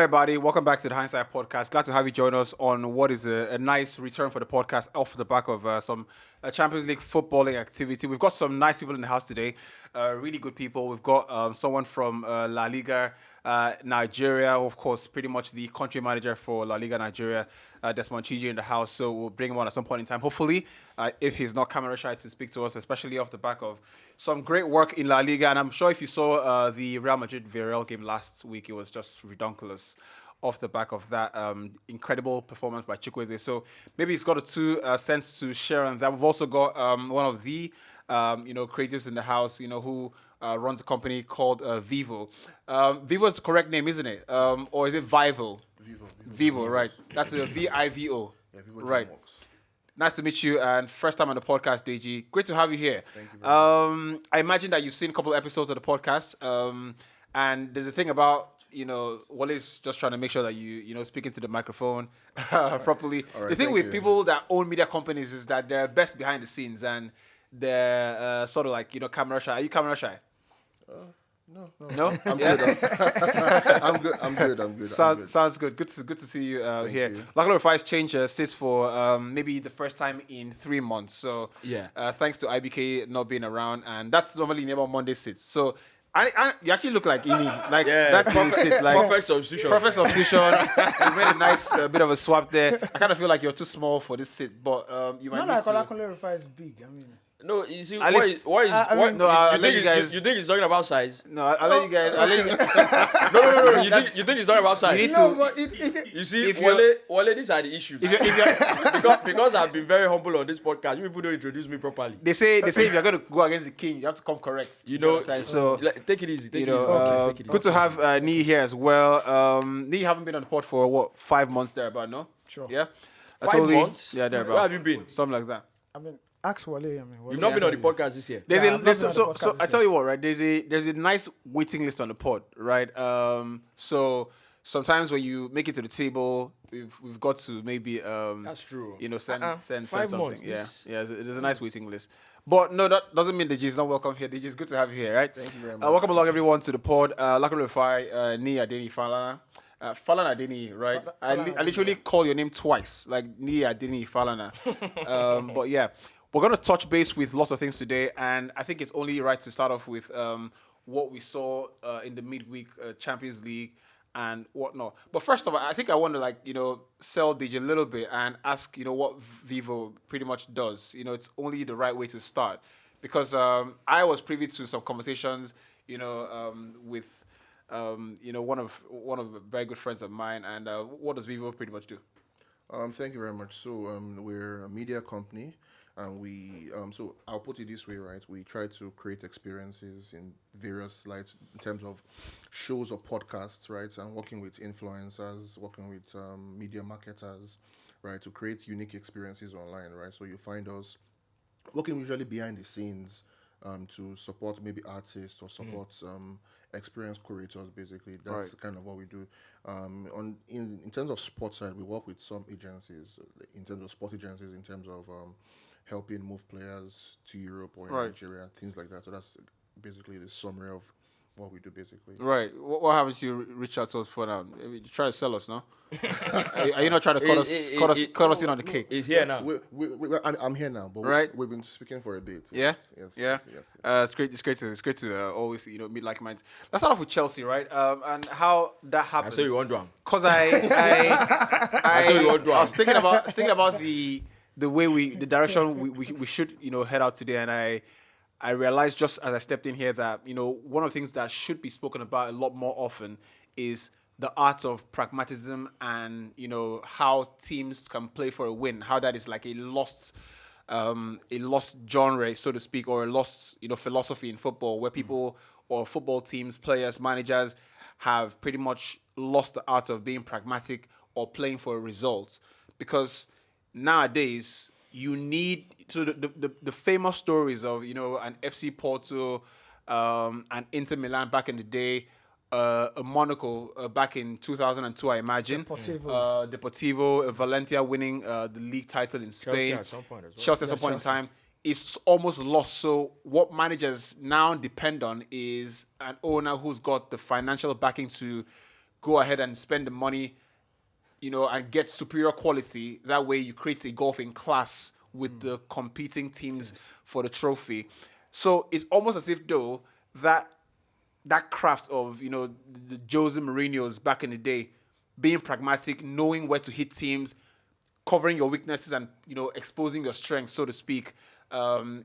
everybody. Welcome back to the Hindsight Podcast. Glad to have you join us on what is a nice return for the podcast off the back of some Champions League footballing activity. We've got some nice people in the house today, really good people. We've got someone from LaLiga Nigeria, of course, pretty much the country manager for LaLiga Nigeria, Desmond Chiji in the house. So we'll bring him on at some point in time, hopefully, if he's not camera shy to speak to us, especially off the back of some great work in La Liga. And I'm sure if you saw the Real Madrid-Villarreal game last week, it was just redonkulous off the back of that incredible performance by Chukwueze. So maybe he's got a 2 cents to share on that. We've also got one of the creatives in the house, who runs a company called Vivo. Vivo is the correct name, isn't it? Or is it Vivo? Vivo, right. That's the Vivo. Yeah, Vivo right. Works. Nice to meet you, and first time on the podcast, Deji. Great to have you here. Thank you very much. I imagine that you've seen a couple of episodes of the podcast, and there's a thing about, Wallace just trying to make sure that you speak into the microphone properly. Right, the thing with people that own media companies is that they're best behind the scenes, and they're sort of like, camera shy. Are you camera shy? No. I'm good. I'm good. Sounds good. Good to see you here. LaLiga Refine's changed seats for maybe the first time in 3 months. So yeah, thanks to IBK not being around, and that's normally never Monday sits. So you actually look like Ini, like that's perfect sits, like perfect substitution. You made a nice bit of a swap there. I kind of feel like you're too small for this sit, but you might need to. LaLiga Refine is big. I mean. No, you see, I'll let you guys. You think he's talking about size? No, I'll let you guys. No. You think he's talking about size? You need to. You see, if Wale, these are the issues. Because I've been very humble on this podcast, people don't introduce me properly. They say if you're going to go against the king, you have to come correct. So take it easy. Take it easy. Good to have Nii here as well. Nii, you haven't been on the pod for 5 months there, about no? Sure. Yeah. 5 months? Yeah, there. Where have you been? Something like that. I mean, ask Wale. You've not been on the podcast this year. So I tell you what, right? There's a nice waiting list on the pod, right? So sometimes when you make it to the table, we've got to maybe that's true. Send 5 something. months. There's a nice waiting list. But no, that doesn't mean Deji is not welcome here. Deji, it's good to have you here, right? Thank you very much. Welcome along everyone to the pod. LaLiga Refine's Nii Adeni Falana. Falana Adeni, right? I literally call your name twice, like Nii Adeni Falana. But yeah, we're going to touch base with lots of things today, and I think it's only right to start off with what we saw in the midweek Champions League and whatnot. But first of all, I think I want to sell Deji a little bit and ask, what Vivo pretty much does. It's only the right way to start, because I was privy to some conversations, with one of very good friends of mine. And what does Vivo pretty much do? Thank you very much. So we're a media company, and we so I'll put it this way, right? We try to create experiences in various lights in terms of shows or podcasts, right? And working with influencers, working with media marketers, right, to create unique experiences online, right? So you find us working usually behind the scenes to support maybe artists or support experienced curators. Basically, that's kind of what we do. In terms of sports side, we work with some agencies, in terms of sport agencies, in terms of helping move players to Europe or in Nigeria, things like that. So that's basically the summary of what we do, basically. Right. What happens to you reach out to us for now? You try to sell us, no? Are you not trying to cut us in on the cake? He's here now. I'm here now, but we've been speaking for a bit. Yeah? Yes. It's great to always, meet like minds. Let's start off with Chelsea, right? And how that happens. I saw you want one. Because I was thinking about the way the direction we should, head out today, and I realized just as I stepped in here that, one of the things that should be spoken about a lot more often is the art of pragmatism and, how teams can play for a win, how that is like a lost genre, so to speak, or a lost, philosophy in football, where people or football teams, players, managers have pretty much lost the art of being pragmatic or playing for a result. Because nowadays, you need the famous stories of an FC Porto, and Inter Milan back in the day, a Monaco back in 2002, I imagine. Deportivo, Valencia winning the league title in Spain. Chelsea at some point as well. Chelsea at some point in time. It's almost lost. So what managers now depend on is an owner who's got the financial backing to go ahead and spend the money, and get superior quality. That way you create a golfing class with the competing teams for the trophy. So it's almost as if though that craft of, the Jose Mourinho's back in the day, being pragmatic, knowing where to hit teams, covering your weaknesses and, exposing your strengths, so to speak,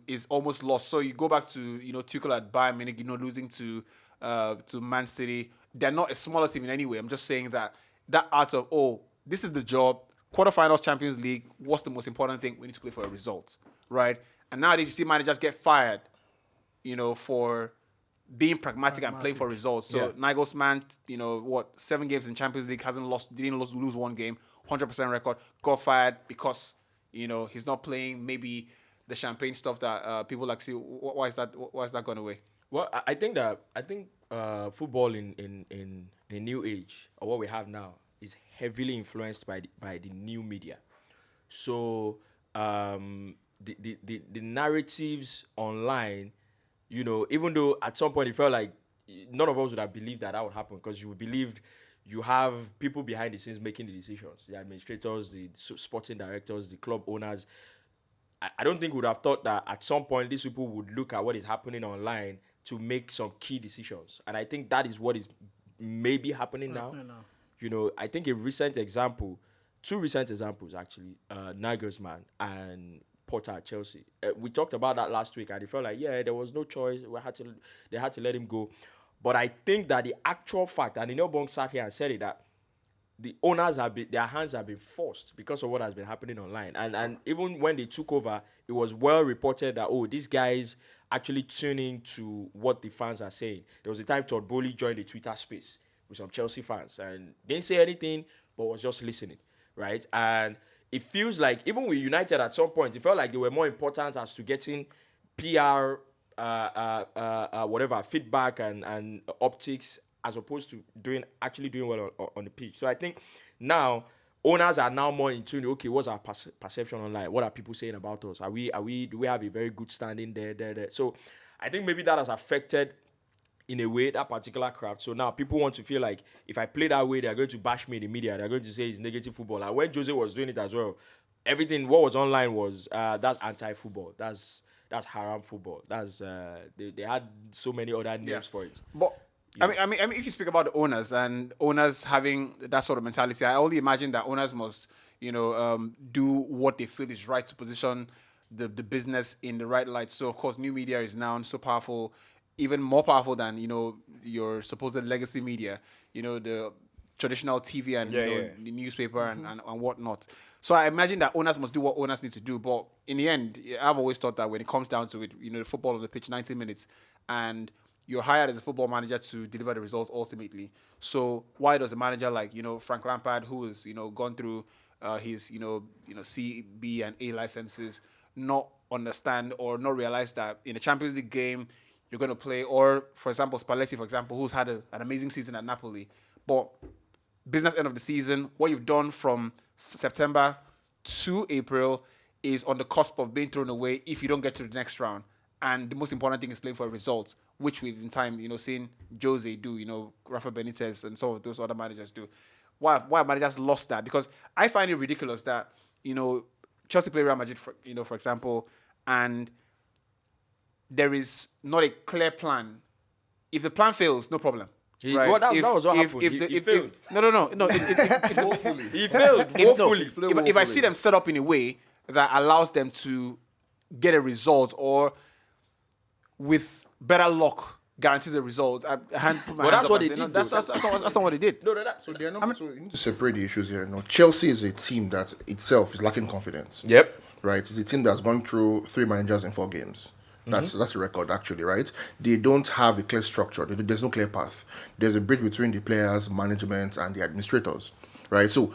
is almost lost. So you go back to, Tuchel at Bayern Munich, losing to Man City. They're not a smaller team in any way. I'm just saying that art of, this is the job, quarterfinals, Champions League, what's the most important thing? We need to play for a result, right? And nowadays you see managers get fired, for being pragmatic and playing for results. So Nagelsmann, 7 games in Champions League, didn't lose one game, 100% record, got fired because, he's not playing maybe the champagne stuff that people like to see. Why is that gone away? Well, I think football in the new age, or what we have now, is heavily influenced by the new media. So the narratives online, even though at some point it felt like none of us would have believed that would happen, because you would believe you have people behind the scenes making the decisions, the administrators, the sporting directors, the club owners. I don't think we would have thought that at some point these people would look at what is happening online to make some key decisions. And I think that is what is maybe happening now. I think two recent examples actually, Nagelsmann and Potter at Chelsea. We talked about that last week, and it felt like, there was no choice. They had to let him go. But I think that the actual fact, and Bong sat here and said it, that the owners their hands have been forced because of what has been happening online. And even when they took over, it was well reported that, these guys actually tuning to what the fans are saying. There was a time Todd Bowley joined the Twitter space with some Chelsea fans and didn't say anything, but was just listening, right? And it feels like even with United at some point, it felt like they were more important as to getting PR, feedback and optics, as opposed to actually doing well on the pitch. So I think now owners are now more in tune. Okay, what's our perception online? What are people saying about us? Do we have a very good standing there? So I think maybe that has affected, in a way, that particular craft. So now people want to feel like if I play that way, they're going to bash me in the media. They're going to say it's negative football. And when Jose was doing it as well, everything what was online was that's anti-football. That's haram football. That's they had so many other names for it. But I mean, if you speak about the owners and owners having that sort of mentality, I only imagine that owners must, do what they feel is right to position the business in the right light. So of course, new media is now so powerful, even more powerful than your supposed legacy media, the traditional TV and the newspaper and whatnot. So I imagine that owners must do what owners need to do. But in the end, I've always thought that when it comes down to it, the football on the pitch, 90 minutes, and you're hired as a football manager to deliver the result ultimately. So why does a manager like, Frank Lampard, who has, gone through his, C, B, and A licenses, not understand or not realize that in a Champions League game, you're going to play, or for example, Spalletti, who's had an amazing season at Napoli, but business end of the season, what you've done from September to April is on the cusp of being thrown away if you don't get to the next round. And the most important thing is playing for a result, which we've in time, seen Jose do, Rafa Benitez and some of those other managers do. Why managers lost that? Because I find it ridiculous that, Chelsea play Real Madrid, for example, and there is not a clear plan. If the plan fails, no problem. Right? Well, that was what happened. He failed. No. He failed woefully. If I see them set up in a way that allows them to get a result, or with better luck guarantees a result, that's what they did. That's not what they did. So they're not. So you need to separate the issues here. No, Chelsea is a team that itself is lacking confidence. Yep. Right. It's a team that's gone through 3 managers in 4 games. That's the record, actually, right? They don't have a clear structure. There's no clear path. There's a bridge between the players, management, and the administrators, right? So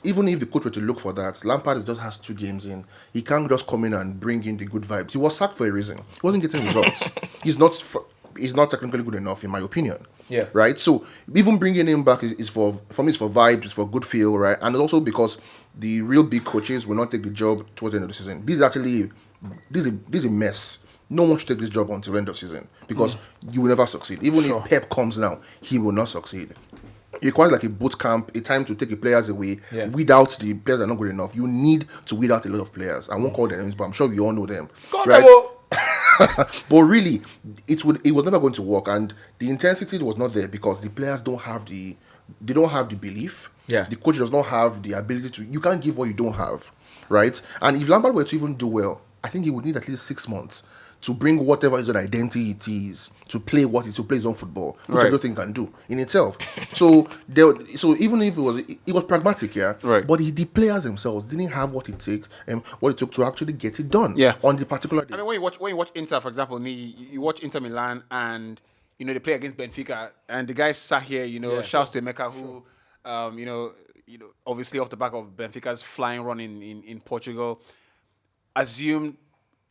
even if the coach were to look for that, Lampard just has 2 games in. He can't just come in and bring in the good vibes. He was sacked for a reason. He wasn't getting results. He's not technically good enough, in my opinion. Yeah. Right? So even bringing him back is for me, it's for vibes, it's for good feel, right? And also because the real big coaches will not take the job towards the end of the season. This is a mess. No one should take this job until the end of season, because you will never succeed. Even if Pep comes now, he will not succeed. It requires like a boot camp, a time to take the players away. Yeah. Without the players are not good enough. You need to weed out a lot of players. I won't call their names, but I'm sure we all know them. God, right? no. But really, it was never going to work, and the intensity was not there because the players don't have the belief. Yeah. The coach does not have the ability to. You can't give what you don't have, right? And if Lampard were to even do well, I think he would need at least 6 months to bring whatever his own identity it is to play to play his own football, which I Right. don't think can do in itself. So even if it was pragmatic, yeah, Right. but the players themselves didn't have what it took to actually get it done, Yeah. on the particular day. I mean, when you watch Inter, for example, you watch Inter Milan, and they play against Benfica, and the guy sat here, shouts to Emeka, who, obviously off the back of Benfica's flying run in Portugal, assumed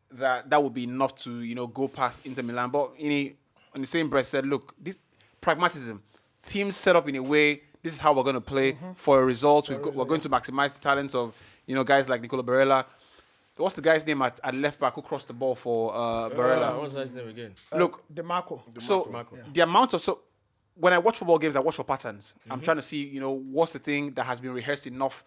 that would be enough to go past Inter Milan, but in the same breath said, look, this pragmatism, teams set up in a way. This is how we're going to play for a result. We're going to maximize the talents of guys like Nicola Barella. What's the guy's name at left back who crossed the ball for Barella? What's his name again? Look, DeMarco. the amount of when I watch football games, I watch for patterns. I'm trying to see what's the thing that has been rehearsed enough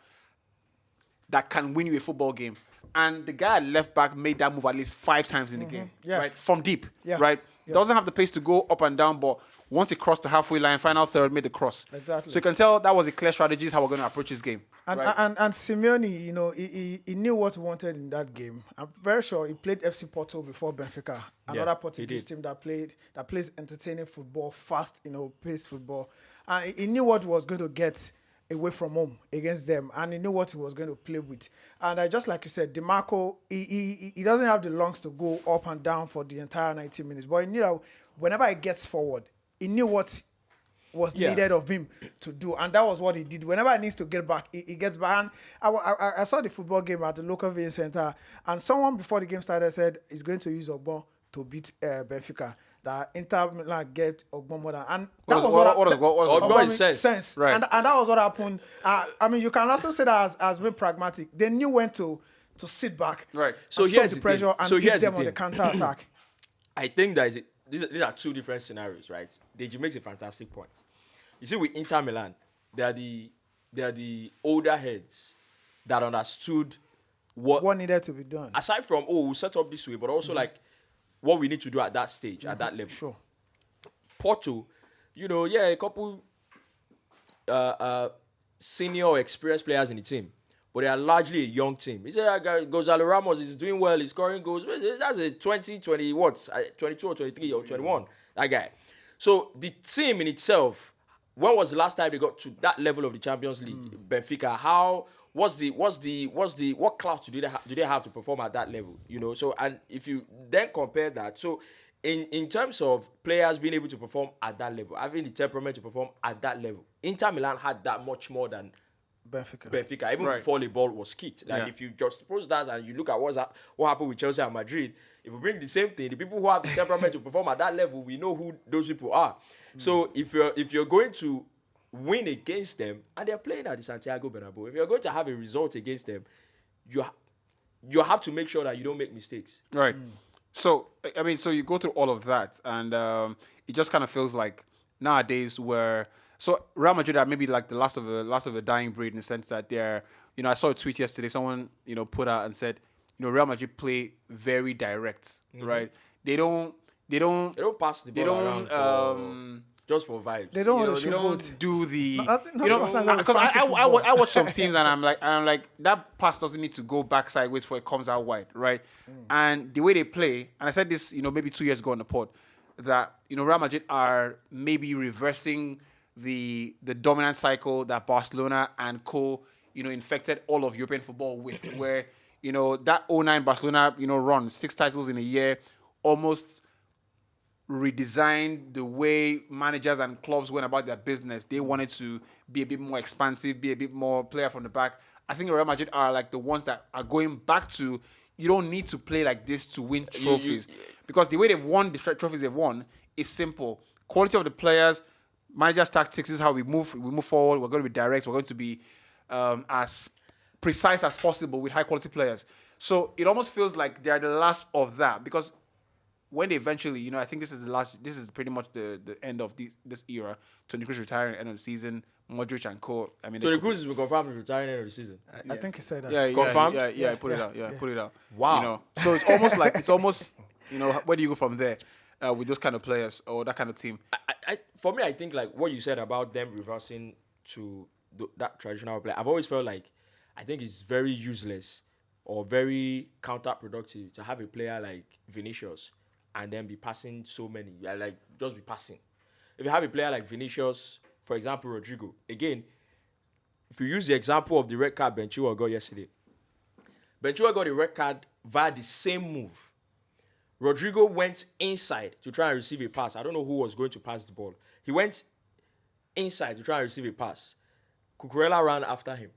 that can win you a football game. And the guy at left back made that move at least 5 times in the game, Yeah. right? From deep, Yeah. right? Yeah. Doesn't have the pace to go up and down, but once he crossed the halfway line, final third, made the cross. Exactly. So you can tell that was a clear strategy, is how we're going to approach this game. And, right? and Simeone, he knew what he wanted in that game. I'm very sure he played FC Porto before Benfica, another Portuguese did. team that plays entertaining football, fast, paced football. And he knew what he was going to get away from home against them, and he knew what he was going to play with. And just like you said, DeMarco, he doesn't have the lungs to go up and down for the entire 90 minutes, but he knew that whenever he gets forward, he knew what was needed of him to do, and that was what he did. Whenever he needs to get back, he gets back. And I saw the football game at the local viewing center, and someone before the game started said he's going to use Ogbon to beat Benfica. That Inter Milan get Ogbon more than, and that was what Ogbon is sense. Right. And that was what happened. I mean, you can also say that as being pragmatic. They knew when to sit back, Right. So and here's the the pressure thing. and So hit here's them the on the thing. counter attack. I think that these are two different scenarios, right? Deji makes a fantastic point. You see, with Inter Milan, they are the older heads that understood What needed to be done? aside from we'll set up this way, but also like what we need to do at that stage, at that level. Sure. Porto, a couple senior or experienced players in the team, but they are largely a young team. You say Gonzalo Ramos is doing well, he's scoring goals. That's a 22 or 23 or 21, that guy. So the team in itself, when was the last time they got to that level of the Champions League? Benfica, what clout do they have to perform at that level? So, and if you then compare that, so in terms of players being able to perform at that level, having the temperament to perform at that level, Inter Milan had that much more than Benfica, even before the ball was kicked. Like if you just suppose that and you look at what happened with Chelsea and Madrid, if we bring the same thing, the people who have the temperament to perform at that level, we know who those people are. So if you're going to win against them, and they're playing at the Santiago Bernabeu, if you're going to have a result against them, you have to make sure that you don't make mistakes. Right. So, I mean, so you go through all of that, and it just kind of feels like nowadays so Real Madrid are maybe like the last of a dying breed in the sense that they're, I saw a tweet yesterday, someone, put out and said, Real Madrid play very direct, right? They don't pass the ball around just for vibes. They don't they don't do the because I watch some teams and I'm like that pass doesn't need to go back sideways before it comes out wide, right? And the way they play, and I said this maybe 2 years ago on the pod, that Real Madrid are maybe reversing the dominant cycle that Barcelona and co infected all of European football with, where that 09 Barcelona run 6 titles in a year almost redesigned the way managers and clubs went about their business. They wanted to be a bit more expansive, be a bit more player from the back. I think Real Madrid are like the ones that are going back to, you don't need to play like this to win trophies. Because the way they've won the trophies they've won is simple. Quality of the players, managers' tactics, this is how we move forward. We're going to be direct. We're going to be as precise as possible with high quality players. So it almost feels like they're the last of that, because when they eventually, I think this is pretty much the end of this era. Toni Kroos retiring end of the season, Modric and co. I mean, Toni Kroos has been confirmed retiring end of the season. I think he said that. Yeah, Confirmed? Yeah, put it out. Yeah, put it out. Wow. So it's almost where do you go from there with those kind of players or that kind of team? For me, I think like what you said about them reversing to that traditional play, I've always felt like I think it's very useless or very counterproductive to have a player like Vinicius and then be passing so many, like just be passing. If you have a player like Vinicius, for example, Rodrigo, again, if you use the example of the red card Ben Chilwell got yesterday, Ben Chilwell got a red card via the same move. Rodrigo went inside to try and receive a pass. I don't know who was going to pass the ball. He went inside to try and receive a pass. Cucurella ran after him.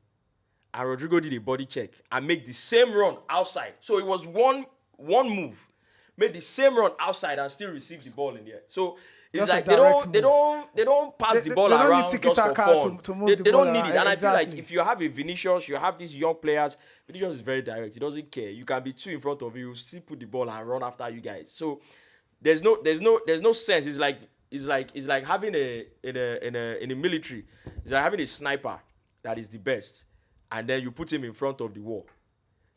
And Rodrigo did a body check and made the same run outside. So it was one move. Made the same run outside and still received the ball in the air. So it's Just like a they direct don't pass the ball they don't around need just for tiki-taka fun. to move They the don't ball need it. around. And I feel like Exactly. if you have a Vinicius, you have these young players. Vinicius is very direct. He doesn't care. You can be two in front of you, still put the ball and run after you guys. So there's no sense. It's like having in a military. It's like having a sniper that is the best, and then you put him in front of the wall.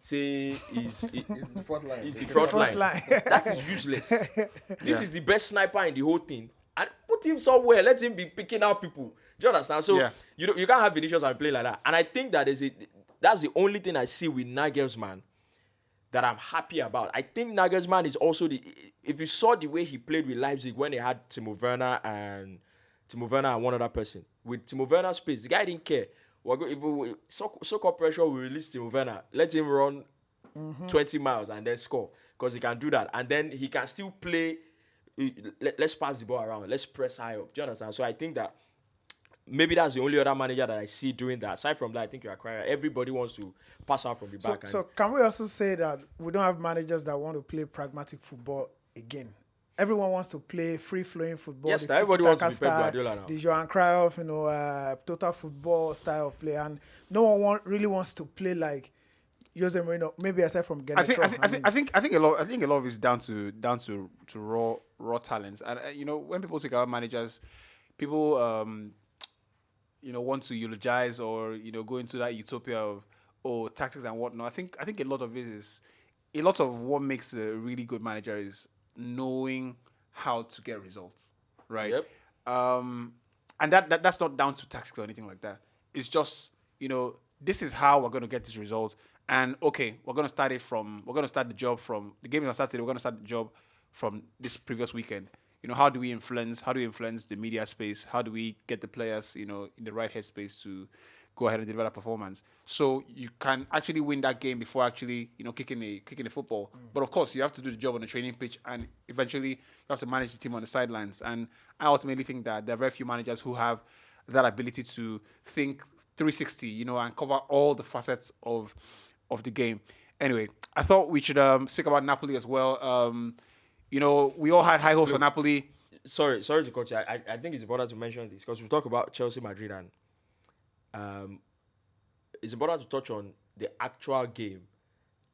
Say It's the front line. He's the front line. line. That is useless. This is the best sniper in the whole thing. And put him somewhere. Let him be picking out people. Do you understand? So you can't have Vinicius and play like that. And I think that that's the only thing I see with Nagelsmann that I'm happy about. I think Nagelsmann is also if you saw the way he played with Leipzig when they had Timo Werner and one other person. With Timo Werner's pace, the guy didn't care. If so-called pressure will release Timo Werner, let him run 20 miles and then score because he can do that. And then he can still play, let's pass the ball around, let's press high up. Do you understand? So I think that maybe that's the only other manager that I see doing that. Aside from that, I think you're correct. Everybody wants to pass out from the back. So can we also say that we don't have managers that want to play pragmatic football again? Everyone wants to play free-flowing football. Yes, the everybody wants to be tiki-taka Pep style, Guardiola now. the Johan Cruyff, total football style of play, and no one really wants to play like Jose Mourinho. Maybe aside from I Genetro. think a lot of it is down to raw talents. And when people speak about managers, people want to eulogize or go into that utopia of tactics and whatnot. I think a lot of what makes a really good manager is knowing how to get results, right? Yep. And that's not down to tactics or anything like that. It's just this is how we're going to get this result. And okay, we're going to start the job from the game on Saturday. We're going to start the job from this previous weekend. How do we influence the media space? How do we get the players, in the right headspace to go ahead and develop performance? So you can actually win that game before actually, kicking a football. But of course, you have to do the job on the training pitch, and eventually you have to manage the team on the sidelines. And I ultimately think that there are very few managers who have that ability to think 360, and cover all the facets of the game. Anyway, I thought we should speak about Napoli as well. We all had high hopes for Napoli. Sorry to cut you. I think it's important to mention this because we talk about Chelsea, Madrid, and it's important to touch on the actual game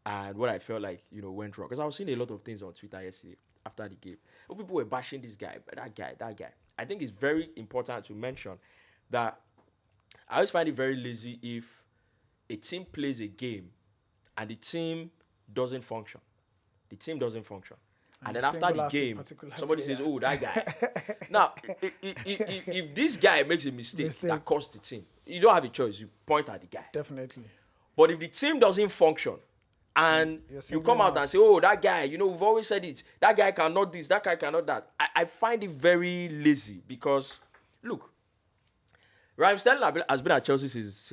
and what I felt like went wrong. Because I was seeing a lot of things on Twitter yesterday after the game. People were bashing this guy, that guy. I think it's very important to mention that I always find it very lazy if a team plays a game and the team doesn't function. And then after the game, somebody says, "Oh, that guy." Now, if this guy makes a mistake that costs the team, you don't have a choice. You point at the guy. Definitely. But if the team doesn't function, and you come out and say, "Oh, that guy," we've always said it. That guy cannot this. That guy cannot that. I find it very lazy because, look, Raheem Sterling has been at Chelsea since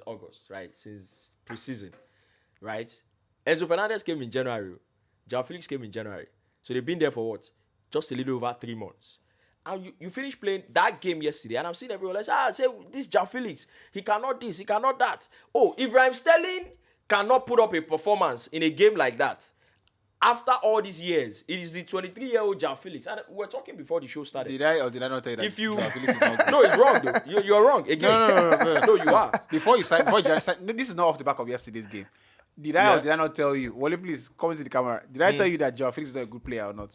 August, right? Since preseason, right? Enzo Fernandez came in January. Joao Felix came in January. So they've been there for what? Just a little over 3 months. And you finish playing that game yesterday, and I'm seeing everyone like, say, this Joao Felix, he cannot this, he cannot that. Oh, if Raheem Sterling cannot put up a performance in a game like that, after all these years, it is the 23-year-old Joao Felix. And we were talking before the show started. Did I or did I not tell you that? Joao Felix is not good? No, it's wrong, though. You're wrong. Again. No. No, you are. Before you sign, this is not off the back of yesterday's game. Did I or did I not tell you? Wally, please come into the camera. Did I tell you that Joao Felix is not a good player or not?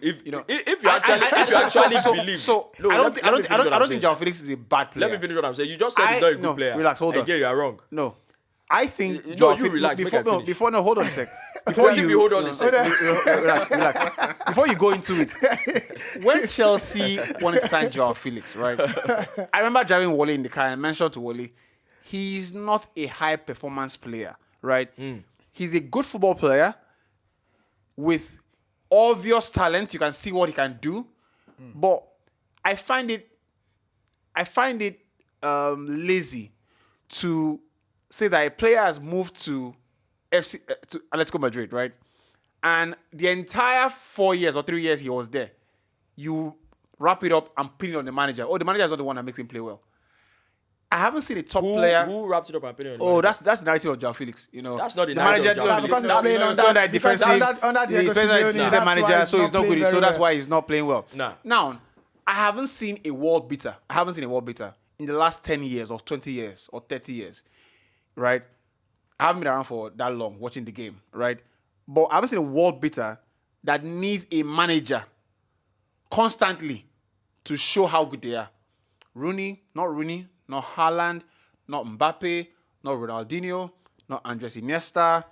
If You know, if you actually believe, So No, I let me don't finish what I'm think saying. Joao Felix is a bad player. Let me finish what I'm saying. You just said he's not a good player. Relax, hold on. Again, you are wrong. No, I think No, Joao you Felix- relax, make I finish. hold on a sec. Before Give me hold on a sec. relax. Before you go into it, when Chelsea wanted to sign Joao Felix, right? I remember driving Wally in the car and I mentioned to Wally, he's not a high performance player, right? He's a good football player with obvious talent. You can see what he can do, but I find it lazy to say that a player has moved to Atletico Madrid, right? And the entire 4 years or 3 years he was there, you wrap it up and pin it on the manager. Oh, the manager is not the one that makes him play well. I haven't seen a top player. Who wrapped it up and put it on the Oh, manager? that's the narrative of Joao Felix. You know, That's not the narrative of Joao Felix. Because he's That's- playing that's- under defensive. under Diego He's playing Simeone, as a that's why manager, so he's not playing good. So very that's well. why he's not playing well. Nah. Now, I haven't seen a world beater. I haven't seen a world beater in the last 10 years or 20 years or 30 years, right? I haven't been around for that long watching the game, right? But I haven't seen a world beater that needs a manager constantly to show how good they are. Rooney, not Haaland, not Mbappe, not Ronaldinho, not Andres Iniesta,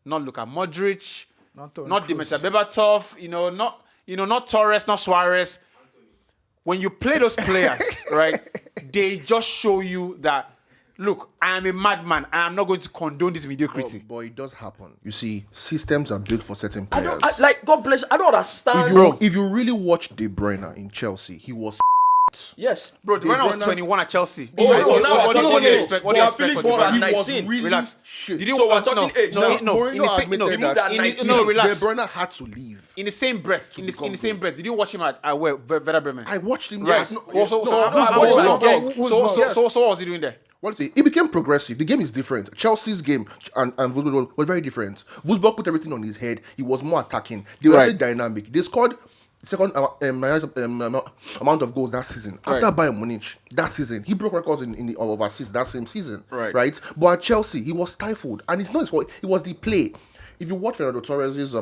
not Luka Modric, Not Toni not Kroos. Dimitar Berbatov, not Torres, not Suarez. When you play those players, right, they just show you that, look, I am a madman. I am not going to condone this mediocrity. But it does happen. You see, systems are built for certain I players. don't God bless. I don't understand. If you really watch De Bruyne in Chelsea, he was Yes, Bro, De Bruyne was Bruyne- 21 at Chelsea. Oh, What so do now we're you talking age. expect? What do you Joao expect? Felix for De was Bruyne? at he was 19. really Relax. shit. Did you? So we're talking age now. Mourinno In the same, admitted he moved that at 19. no, relax. De Bruyne had to leave. In the same breath, in the same breath, did you watch him at where Werder Bremen? I watched him. Right. Yes. So No, what was he doing there? What is it? It became progressive. The game is different. Chelsea's game and Wolfsburg was very different. Wolfsburg put everything on his head. He was more attacking. They were very dynamic. They scored second amount of goals that season. After Bayern Munich, that season, he broke records in the of assists that same season. Right. But at Chelsea, he was stifled, and it's not his fault. It was the play. If you watch Fernando Torres'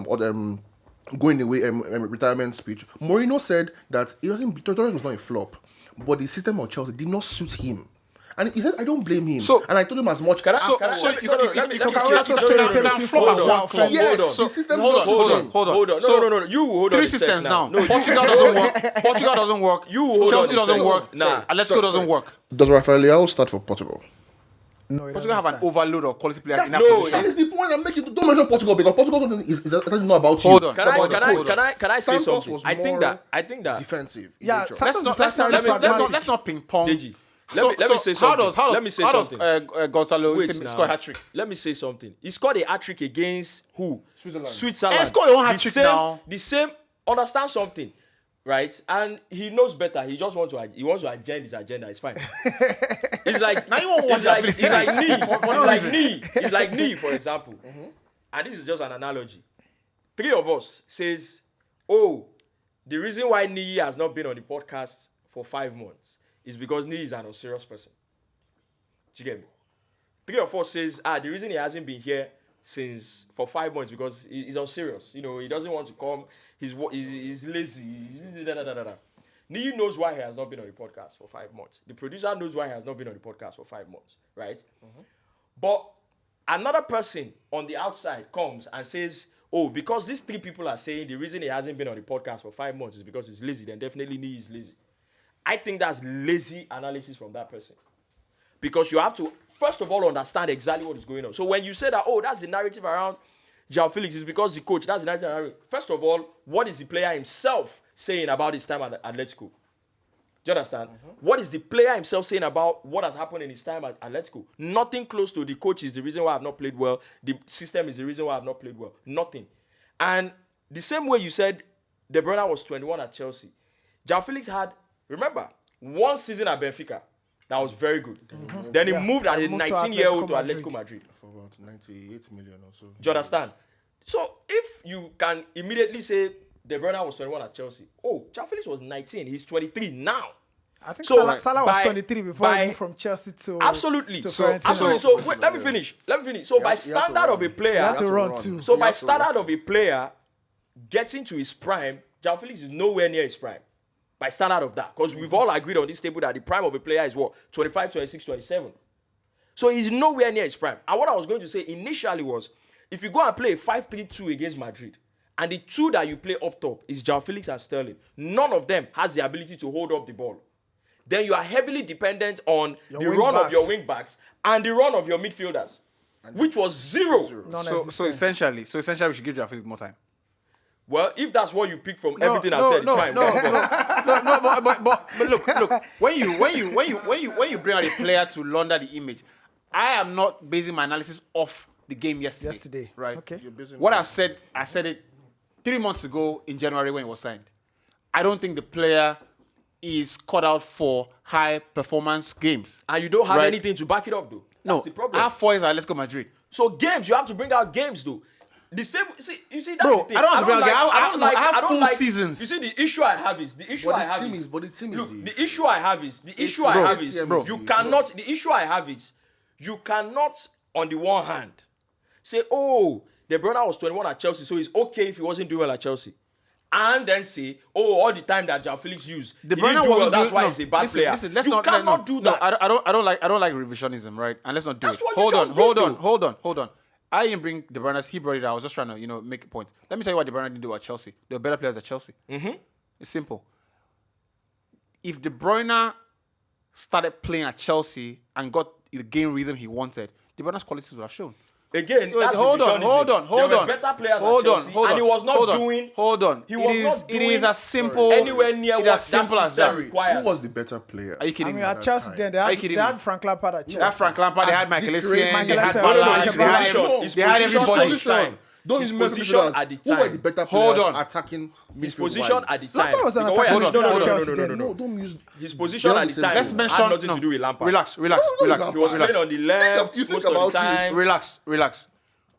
going away retirement speech, Mourinho said that Torres was not a flop, but the system of Chelsea did not suit him. And he said, I don't blame him. So- and I told him as much. Can I? So- can I- so let me- you no, can- no, let me- so let me can say- we also no, say no, the no, same no, thing no, for hold on, one club? Yes, hold on. the system Hold on, doesn't hold suit on, him. hold on. Hold on. So, No. You hold on. Three a sec systems now. No, Portugal doesn't work. Portugal doesn't work. You hold Chelsea on a doesn't sec. work. Nah. Atletico doesn't work. Does Rafael Leao start for Portugal? No, it Portugal have an doesn't overload of quality players in that no, position. That is the point I'm making. Don't mention Portugal because Portugal is actually not about you. Hold on. It's Can I about the can I coach. can I can I say Santos something? was I think more that defensive. in Yeah, nature. Santos Let's not ping pong. Deji, let me say something. Let me say something. Gonzalo Wait score now. hat trick? Let me say something. He scored a hat trick against who? Switzerland. He scored your The hat-trick same- now. The same. Understand something, right? And he knows better. He just wants to. He wants to agenda his agenda. It's fine. It's like Now you won't watch it's like that, it's like knee. no It's like knee, for example. And this is just an analogy. Three of us says, "Oh, the reason why Nee has not been on the podcast for 5 months is because Nee is an unserious person." Do you get me? Three of us says, the reason he hasn't been here for 5 months because he's unserious. You know, he doesn't want to come. He's lazy. Nee knows why he has not been on the podcast for 5 months. The producer knows why he has not been on the podcast for 5 months, right? But another person on the outside comes and says, "Oh, because these three people are saying the reason he hasn't been on the podcast for 5 months is because he's lazy, then definitely Nee is lazy." I think that's lazy analysis from that person. Because you have to, first of all, understand exactly what is going on. So when you say that, oh, that's the narrative around Joao Felix, is because the coach, that's the narrative around. First of all, what is the player himself saying about his time at Atletico? Do you understand? What is the player himself saying about what has happened in his time at Atletico? Nothing close to the coach is the reason why I've not played well. The system is the reason why I've not played well. Nothing. And the same way you said De Bruyne was 21 at Chelsea. Joao Felix had, remember, one season at Benfica that was very good. Then he moved at a moved to 19-year-old to Atletico Atletico Madrid. For about 98 million or so. Do you understand? So if you can immediately say De Bruyne was 21 at Chelsea, oh, Joao Felix was 19, he's 23 now. I think So, Salah was by- 23 before he by- moved from Chelsea to Absolutely. to So, Fiorentina. absolutely. So wait, let me finish. So by has to standard run. of a He player, has to run too. so He by has to run. standard of a player getting to his prime, Joao Felix is nowhere near his prime. By standard of that. Because we've all agreed on this table that the prime of a player is what? 25, 26, 27. So he's nowhere near his prime. And what I was going to say initially was, if you go and play a 5-3-2 against Madrid, and the two that you play up top is Joao Felix and Sterling, none of them has the ability to hold up the ball. Then you are heavily dependent on the wing run of backs. your wing backs and the run of your midfielders, which was zero. So essentially, we should give Joao Felix more time. Well, if that's what you pick from everything I said, it's fine. But look. When you bring out a player to launder the image, I am not basing my analysis off the game yesterday. Right. Okay. What I said it 3 months ago in January when it was signed. I don't think the player is cut out for high performance games. And you don't have Right. anything to back it up, though. No, That's the problem. I have 4 years at Atletico Madrid. So games, you have to bring out games, though. The same, you see, that's Bro, the thing. I don't have to bring out games. I have I don't full like seasons. You see, the issue I have is But the team is Look, the the issue I have is bro, you cannot. The issue I have is you cannot, on the one hand, say, oh, De Bruyne was 21 at Chelsea, so it's okay if he wasn't doing well at Chelsea, and then say, oh, all the time that Joao Felix used, he didn't do well. That's why he's a bad player. You cannot do that. I don't like revisionism, right? And let's not do That's it. what you just did, Hold on. I didn't bring De Bruyne. He brought it out. I was just trying to, make a point. Let me tell you what De Bruyne didn't do at Chelsea. There were better players at Chelsea. Mm-hmm. It's simple. If De Bruyne started playing at Chelsea and got the game rhythm he wanted, De Bruyne's qualities would have shown. Again, Wait, that's hold on. There were better players at Chelsea, and he was not doing. Hold on. He was not It doing is as simple. anywhere near it is what as simple that as that. system requires. Who was the better player? Are you I kidding mean, me? at Chelsea then they Are you had, kidding they me? had Frank Lampard at Chelsea. That's Frank Lampard. They had Michael Essien. Michael They had Essien. Haaland. His They had position- They had his position everybody. at the time. Don't His use men position midfielders. at the Who were time. the better Hold players on. attacking His midfield position wise? at the time. Lampard was an Because why attacking no, no, no, midfielder no, at no, Chelsea no, no, then. no, no. Don't use His position They're at not the the same time Let's thing. mention. had nothing to do with Lampard. Relax. He was Lampard. playing on the left You think most of about the it. time. Relax.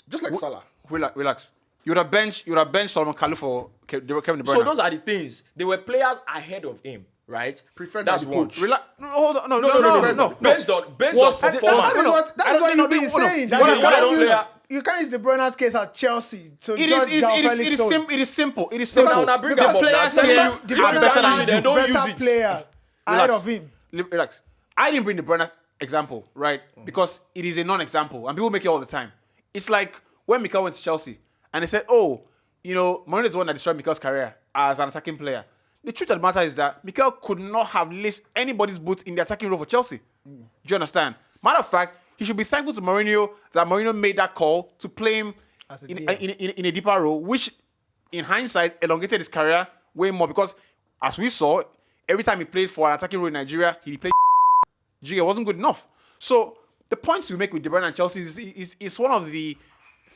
just like Salah. Relax. You would have benched Solomon Kalou for Kevin De Bruyne. So those are the things. There were players ahead of him, right? Preferred That's by the one. coach. Relax. Hold on. No. Based on Was- That performance. is what I don't you've think- been no, no. saying. What That I don't play- you can't use De Bruyne's case at Chelsea to It judge Joao Felix. is simple. It is Because simple. now bring The them up. players Now, here tell are you- De if Bruyne you better don't than use you. it, don't use better it. player ahead of him. Relax. I didn't bring De Bruyne's example, right? Because it is a non-example, and people make it all the time. It's like when Mikel went to Chelsea, and they said, "Oh, Mourinho is the one that destroyed Mikel's career as an attacking player." The truth of the matter is that Mikel could not have laced anybody's boots in the attacking role for Chelsea. Do you understand? Matter of fact, he should be thankful to Mourinho that Mourinho made that call to play him As a in DM. a deeper role, which, in hindsight, elongated his career way more because, as we saw, every time he played for an attacking role in Nigeria, he played. It wasn't good enough. So the points you make with De Bruyne and Chelsea is one of the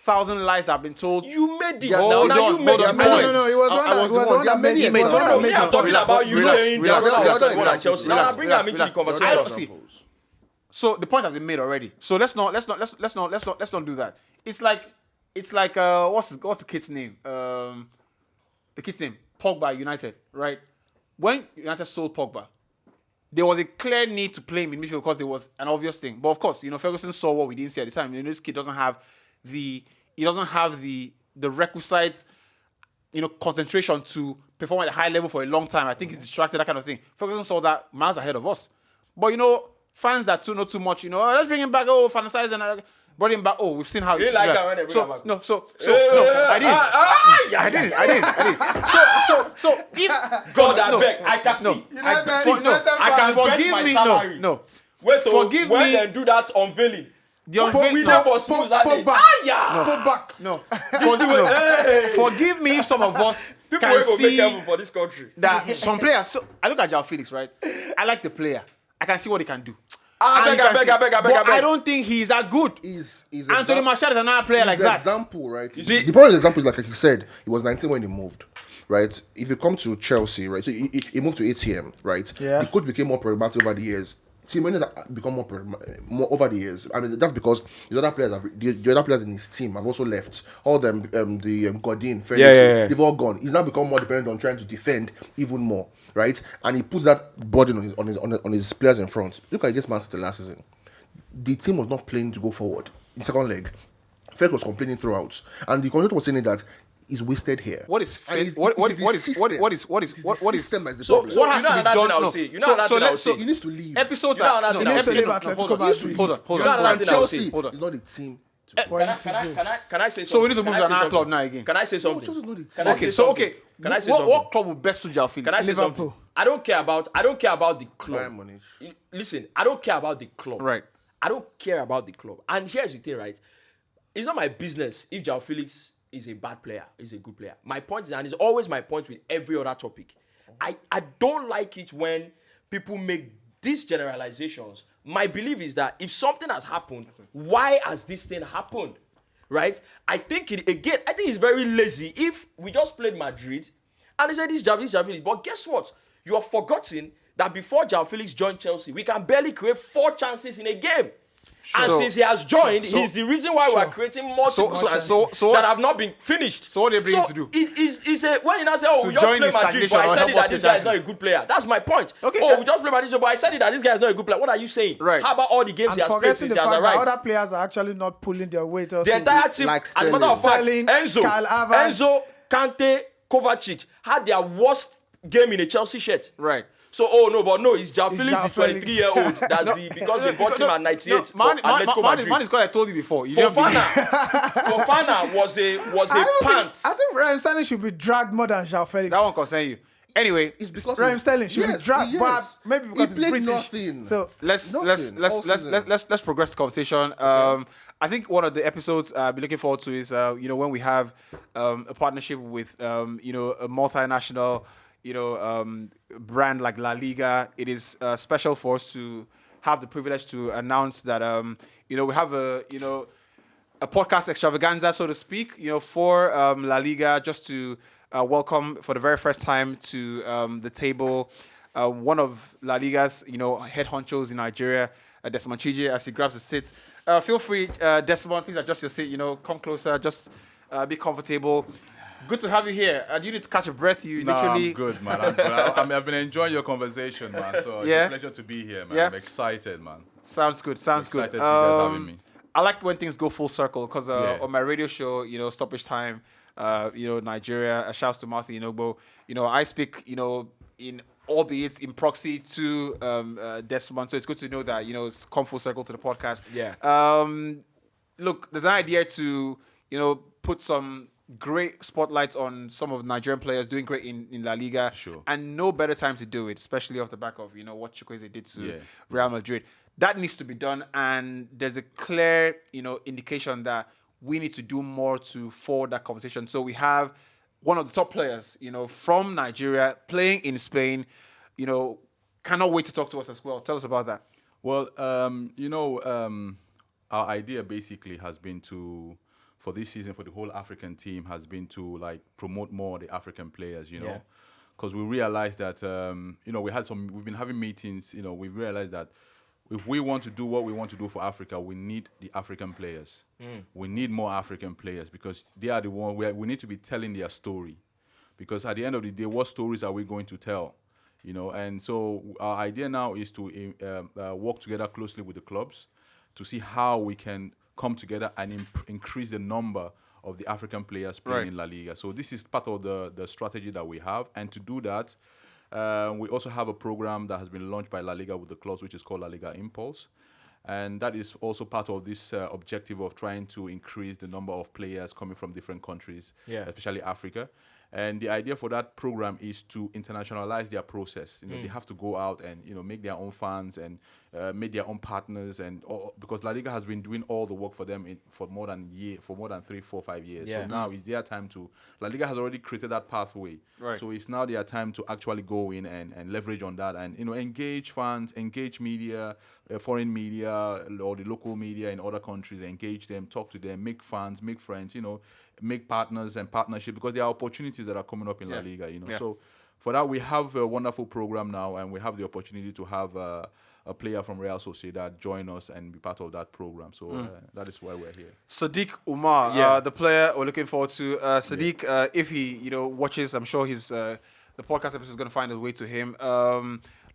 1,000 lies I've been told. You made it. Yeah, Now you made it. No, it was one that made it. Relax. I'm talking Relax. about you Relax. saying Relax. that Relax. was at Chelsea. Now Relax. bring them into the Relax. conversation. I don't see. So the point has been made already. So let's not do that. It's like what's the kid's name? The kid's name Pogba at United, right? When United sold Pogba, there was a clear need to play him in midfield because there was an obvious thing. But of course, Ferguson saw what we didn't see at the time. This kid doesn't have the requisite concentration to perform at a high level for a long time. I think he's distracted, that kind of thing. Ferguson saw that miles ahead of us. But fans that know too much, let's bring him back. Oh, fantasize and brought him back. Oh, we've seen how You like that when they bring him back? No, I didn't. So if God, I beg. I can see. I can forgive my me. salary. No. Wait till Forgive when me. they do that unveiling. The unveiling. We there for schools that day. No. Hey. Forgive me if some of us People can will go make see heaven for this country. that some players. So I look at Joao Felix, right? I like the player. I can see what he can do. I beg. But I don't think he's that good. Anthony Martial is another player like that. Example, right? You see- the problem example is like he said, he was 19 when he moved, right? If you come to Chelsea, right? So he moved to ATM, right? Yeah. The coach became more pragmatic over the years. Team has become more over the years. I mean, that's because the other players in his team have also left. All them, Godin, Felix, Yeah. they've all gone. He's now become more dependent on trying to defend even more. right? And he puts that burden on his players in front. Look at against Man City last season. The team was not playing to go forward. In second leg, Felix was complaining throughout, and the commentator was saying that he's wasted here. What is And it's- what it is the system. what It is the is system as the So, problem. so what you has know to be another done? thing I would No. say. You know another thing I would say. He needs to leave. episodes You know are another no, thing no, I would say. leave no, Atletico hold on, Madrid. hold on, hold You know on. another And thing I would Chelsea say. Hold on. is not the team. Can I say something? So we need to move Can to I say another club something? now again. Can I say something? Chelsea is not the Can team. I Okay, say so something? okay, Can I say what something? club will best suit Joao Felix? Can I say Liverpool. something? I don't care about the club. Bayern Munich. Listen, I don't care about the club. Right. I don't care about the club. And here's the thing, right? It's not my business if Joao Felix is a bad player, is a good player. My point is, and it's always my point with every other topic, I don't like it when people make these generalizations. My belief is that if something has happened, why has this thing happened? Right? I think it's very lazy if we just played Madrid and they said this Joao Felix. But guess what? You have forgotten that before Joao Felix joined Chelsea, we can barely create 4 chances in a game. And So- since he has joined, so- he's the reason why we're creating multiple so- chances so- that have not been finished. So what do they bring him to do? When you now say, oh, To we just join play the Madrid, stagnation but I or said help it us that this play guy is not a chances? good player. That's my point. Okay, Oh, we just play Madrid, but I said it that this guy is not a good player. What are you saying? Right. How about all the games And he has played forgetting since the he has fact that arrived? other players are actually not pulling their weight. Also. The entire team, Like as a matter of fact, Sterling, Enzo, Kyle Havertz. Enzo, Kante, Kovacic had their worst game in a Chelsea shirt. Right. So, it's Joao It's Felix, Joao the 23-year-old. Because they bought him at 98 Man, for Atletico Madrid. man is what I told you before. You don't believe. Fofana was a pant. I think Raheem Sterling should be dragged more than Joao Felix. That one concern you. Anyway, It's because Raheem Sterling should Yes, be dragged, yes. but maybe because He he's played British. nothing. So let's Nothing all season. progress the conversation. I think one of the episodes I'll be looking forward to is when we have a partnership with a multinational brand like La Liga. It is special for us to have the privilege to announce that we have a podcast extravaganza, so to speak, for La Liga, just to welcome for the very first time to the table one of La Liga's, head honchos in Nigeria, Desmond Chiji, as he grabs a seat. Feel free, Desmond, please adjust your seat, come closer, just be comfortable. Good to have you here. You need to catch a breath. You literally... I'm good, man. I've been enjoying your conversation, man. So Yeah? it's a pleasure to be here, man. Yeah? I'm excited, man. Sounds good. Sounds good. Excited to guys having me. I like when things go full circle because Yeah. on my radio show, Stoppage Time, Nigeria, shouts to Marcy Inogbo. I speak, in albeit in proxy to Desmond. So it's good to know that, it's come full circle to the podcast. Yeah. Look, there's an idea to, put some great spotlights on some of Nigerian players doing great in La Liga. Sure. And no better time to do it, especially off the back of, what Chukwueze did to Yeah. Real Madrid. That needs to be done, and there's a clear, indication that we need to do more to forward that conversation. So we have one of the top players, from Nigeria playing in Spain, cannot wait to talk to us as well. Tell us about that. Well, our idea basically has been for this season, for the whole African team, has been to promote more the African players, Yeah. because we realized that, we've been having meetings, we've realized that if we want to do what we want to do for Africa, we need the African players. We need more African players because they are the one we need to be telling their story. Because at the end of the day, what stories are we going to tell? And so our idea now is to work together closely with the clubs to see how we can come together and increase the number of the African players playing in La Liga. So this is part of the strategy that we have. And to do that, we also have a program that has been launched by La Liga with the clubs, which is called La Liga Impulse. And that is also part of this objective of trying to increase the number of players coming from different countries, especially Africa. And the idea for that program is to internationalize their process. They have to go out and make their own fans and make their own partners, and because La Liga has been doing all the work for them for more than 3, 4, 5 years. Yeah. So now is their time to. La Liga has already created that pathway. Right. So it's now their time to actually go in and leverage on that and engage fans, engage media, foreign media or the local media in other countries, engage them, talk to them, make fans, make friends, make partners and partnership, because there are opportunities that are coming up in La Liga, Yeah. So for that, we have a wonderful program now, and we have the opportunity to have a player from Real Sociedad join us and be part of that program. So that is why we're here. Sadiq Umar, Yeah. the player we're looking forward to. Sadiq, if he watches, I'm sure he's the podcast episode is going to find its way to him.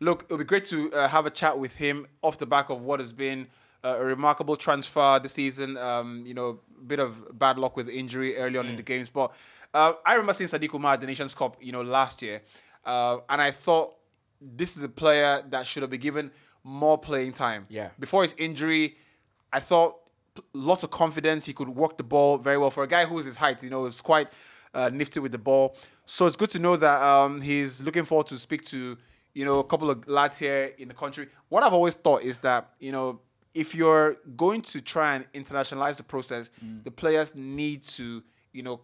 Look, it'll be great to have a chat with him off the back of what has been a remarkable transfer this season. A bit of bad luck with injury early on in the games. But I remember seeing Sadiq Umar at the Nations Cup, last year. And I thought this is a player that should have been given more playing time. Yeah. Before his injury, I thought lots of confidence. He could work the ball very well. For a guy who is his height, is quite nifty with the ball. So it's good to know that he's looking forward to speak to, a couple of lads here in the country. What I've always thought is that, if you're going to try and internationalize the process, the players need to,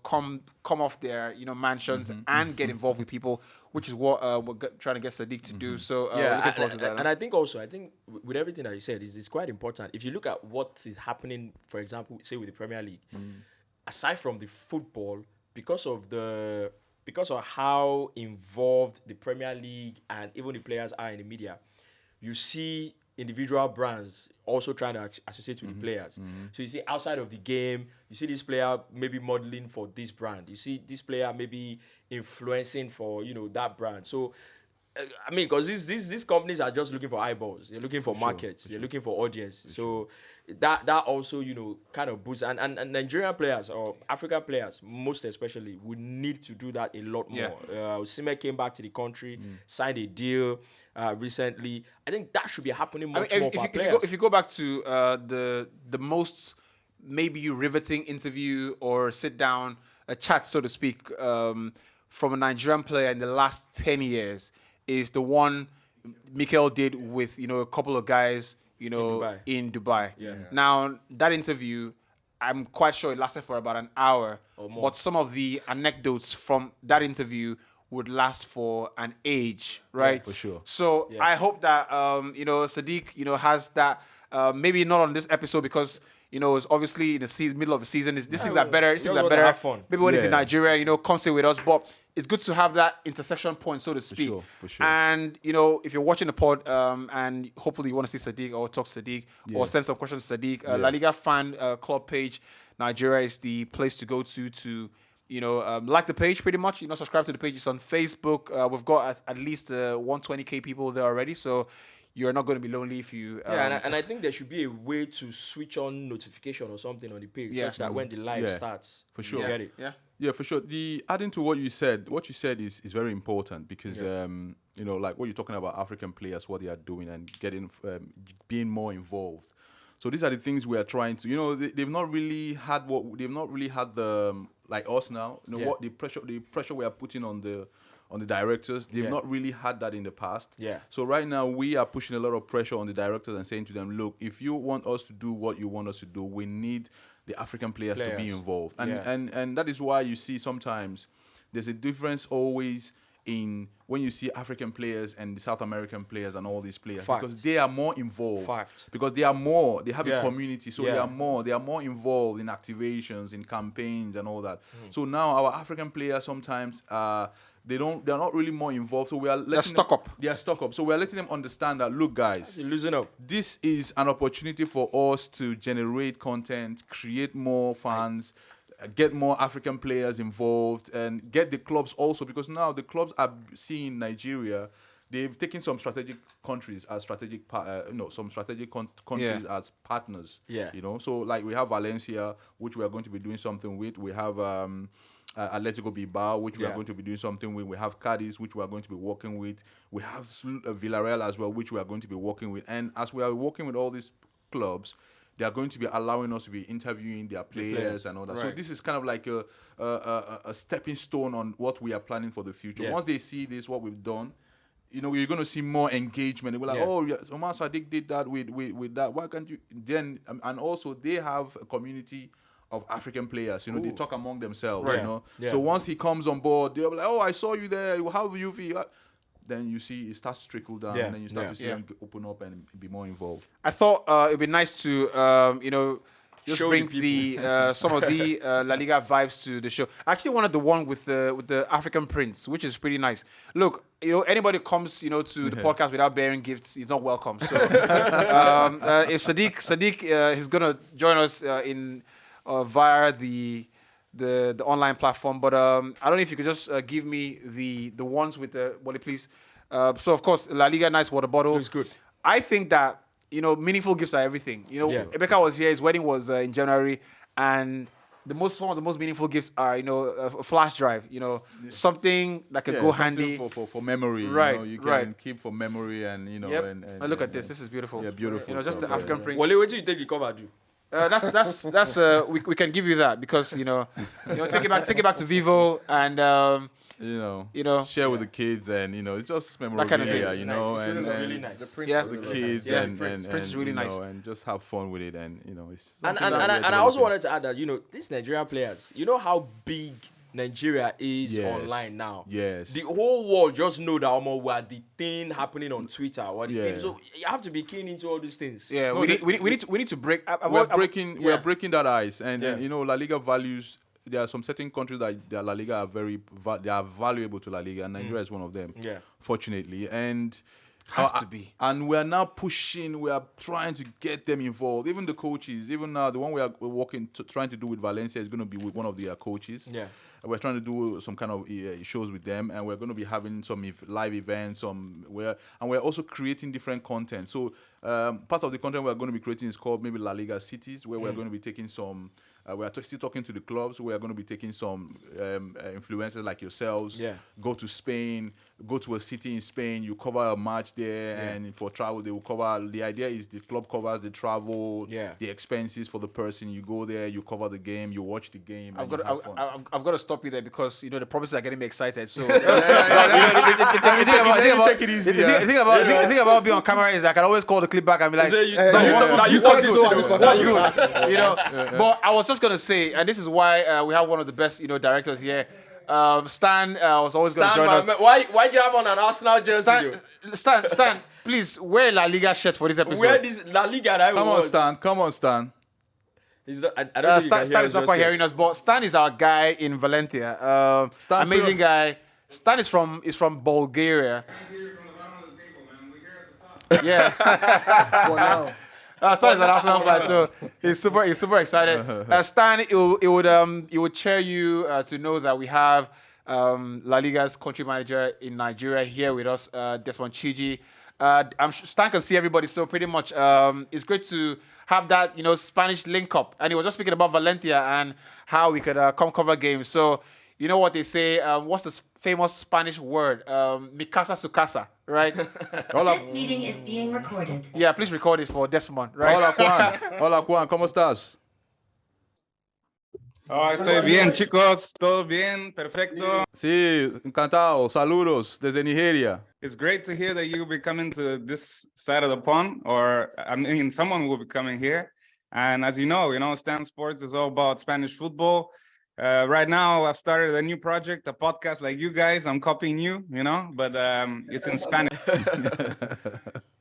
come off their, mansions and get involved with people, which is what we're trying to get Sadiq to do. So looking forward to that. And I think with everything that you said, it's quite important. If you look at what is happening, for example, say with the Premier League, aside from the football, because of how involved the Premier League and even the players are in the media, you see individual brands also trying to associate with the players. So you see outside of the game, you see this player maybe modeling for this brand. You see this player maybe influencing for, that brand. So, because these companies are just looking for eyeballs. They're looking for markets. They're looking for audience. So that also, kind of boosts. And Nigerian players or African players, most especially, would need to do that a lot more. Osimhen came back to the country, signed a deal recently. I think that should be happening more for our players. If you go back to the most maybe riveting interview or sit down, a chat, so to speak, from a Nigerian player in the last 10 years, is the one Mikel did with, a couple of guys, in Dubai. Yeah. Now, that interview, I'm quite sure it lasted for about an hour. Or more. But some of the anecdotes from that interview would last for an age, right? For sure. So I hope that, Sadiq, has that, maybe not on this episode because, it's obviously in the middle of the season. These things are better. These things are better. Have fun. Maybe when it's in Nigeria, come stay with us. But it's good to have that intersection point, so to speak. For sure. And, if you're watching the pod and hopefully you want to see Sadiq or talk to Sadiq or send some questions to Sadiq, La Liga fan club page, Nigeria is the place to go to like the page pretty much. Subscribe to the page. It's on Facebook. We've got at least 120K people there already. So you're not going to be lonely if you... and I think there should be a way to switch on notification or something on the page such that when the live starts, for sure. you get it. Yeah, for sure. Adding to what you said is very important because like what you're talking about, African players, what they are doing and getting being more involved. So these are the things we are trying to. They've not really had the like us now. What the pressure we are putting on the directors. They've not really had that in the past. Yeah. So right now we are pushing a lot of pressure on the directors and saying to them, look, if you want us to do what you want us to do, we need the African players to be involved. And that is why you see sometimes there's a difference always in when you see African players and the South American players and all these players because they are more involved. Because they have a community, so they are more involved in activations, in campaigns and all that. So now our African players sometimes they're not really more involved. So they're stuck up. They are stuck up. So we're letting them understand that, look, guys, you're losing up. This is an opportunity for us to generate content, create more fans, get more African players involved, and get the clubs also, because now the clubs are seeing Nigeria. They've taken some strategic countries as strategic, countries as partners. Yeah. So like we have Valencia, which we are going to be doing something with. We have Atletico Bilbao, which we are going to be doing something with. We have Cadiz, which we are going to be working with. We have Villarreal as well, which we are going to be working with. And as we are working with all these clubs, they are going to be allowing us to be interviewing their players and all that. Right. So this is kind of like a stepping stone on what we are planning for the future. Once they see this, what we've done, we're going to see more engagement. We're like, Omar Sadiq did that with that. Why can't you? Then, and also they have a community of African players. They talk among themselves. Yeah. So once he comes on board, they'll be like, oh, I saw you there. How do you feel? Then you see it starts to trickle down, and then you start to see them open up and be more involved. I thought it'd be nice to, just show bring some of the La Liga vibes to the show. I actually wanted the one with the African prince, which is pretty nice. Look, anybody comes, to the podcast without bearing gifts, he's not welcome. So if Sadiq is gonna join us in via the the online platform. But I don't know if you could just give me the ones with the Wally, please. So of course, La Liga nice water bottle. Looks good. I think that meaningful gifts are everything. Yeah. Emeka was here. His wedding was in January, and one of the most meaningful gifts are a flash drive. Something that could go handy for memory. Right, You can right. keep for memory and Yep. and Look at this. This is beautiful. Yeah, beautiful. Just the stuff, African yeah. print. Wale, wait till you take the cover, do. That's we can give you that because take it back to Vivo and share with the kids and it's just That kind of memorabilia, thing. This and is really nice. The print Yeah. is the really kids nice. Yeah, and Prince is really nice. and just have fun with it and it's And something that we I also enjoy. wanted to add that these Nigerian players, how big Nigeria is Yes. online now. Yes. The whole world just know that we are the thing happening on Twitter. Or the Yeah. thing. So you have to be keen into all these things. Yeah, No, we need to break. We're breaking that ice, and Yeah. La Liga values. There are some certain countries that La Liga are they are valuable to La Liga, and Nigeria is one of them. Yeah. Fortunately, and Has to be. And we are now pushing. We are trying to get them involved. Even the coaches. Even now, the one we're trying to do with Valencia is going to be with one of their coaches. Yeah. We're trying to do some kind of shows with them, and we're going to be having some live events. And we're also creating different content. So part of the content we're going to be creating is called maybe La Liga Cities, where we're going to be taking some. We are still talking to the clubs. We are going to be taking some influencers like yourselves. Yeah. Go to Spain. Go to a city in Spain. You cover a match there, and for travel they will cover. The idea is the club covers the travel, the expenses for the person. You go there, you cover the game, you watch the game. I've and you have fun. got to stop you there because the promises are getting me excited. So Take it easy. the thing about being on camera is I can always call the clip back and be like, you talk this what's good? But I was just gonna say, and this is why we have one of the best directors here. Stan was always going to join us. Why do you have on an Arsenal jersey? Stan, please wear La Liga shirt for this episode. Where this La Liga that Come on, Stan. I don't think you can Stan hear is not us quite just hearing yet. us, but Stan is our guy in Valencia. Stan, amazing guy. Stan is from Bulgaria. Yeah. For now. Stan is an Arsenal fan, so he's super excited. Stan, it would cheer you to know that we have La Liga's country manager in Nigeria here with us, Desmond Chiji. I'm sure Stan can see everybody, so pretty much it's great to have that Spanish link up. And he was just speaking about Valencia and how we could come cover games. So you know what they say? What's the famous Spanish word? Mi casa su casa, right? This meeting is being recorded. Yeah, please record it for Desmond, right? Hola Juan, ¿cómo estás? Oh, estoy bien, chicos. Todo bien, perfecto. Sí, encantado. Saludos desde Nigeria. It's great to hear that you'll be coming to this side of the pond, or I mean, someone will be coming here. And as you know, Stan Sports is all about Spanish football. Right now, I've started a new project, a podcast like you guys. I'm copying you, but it's in Spanish.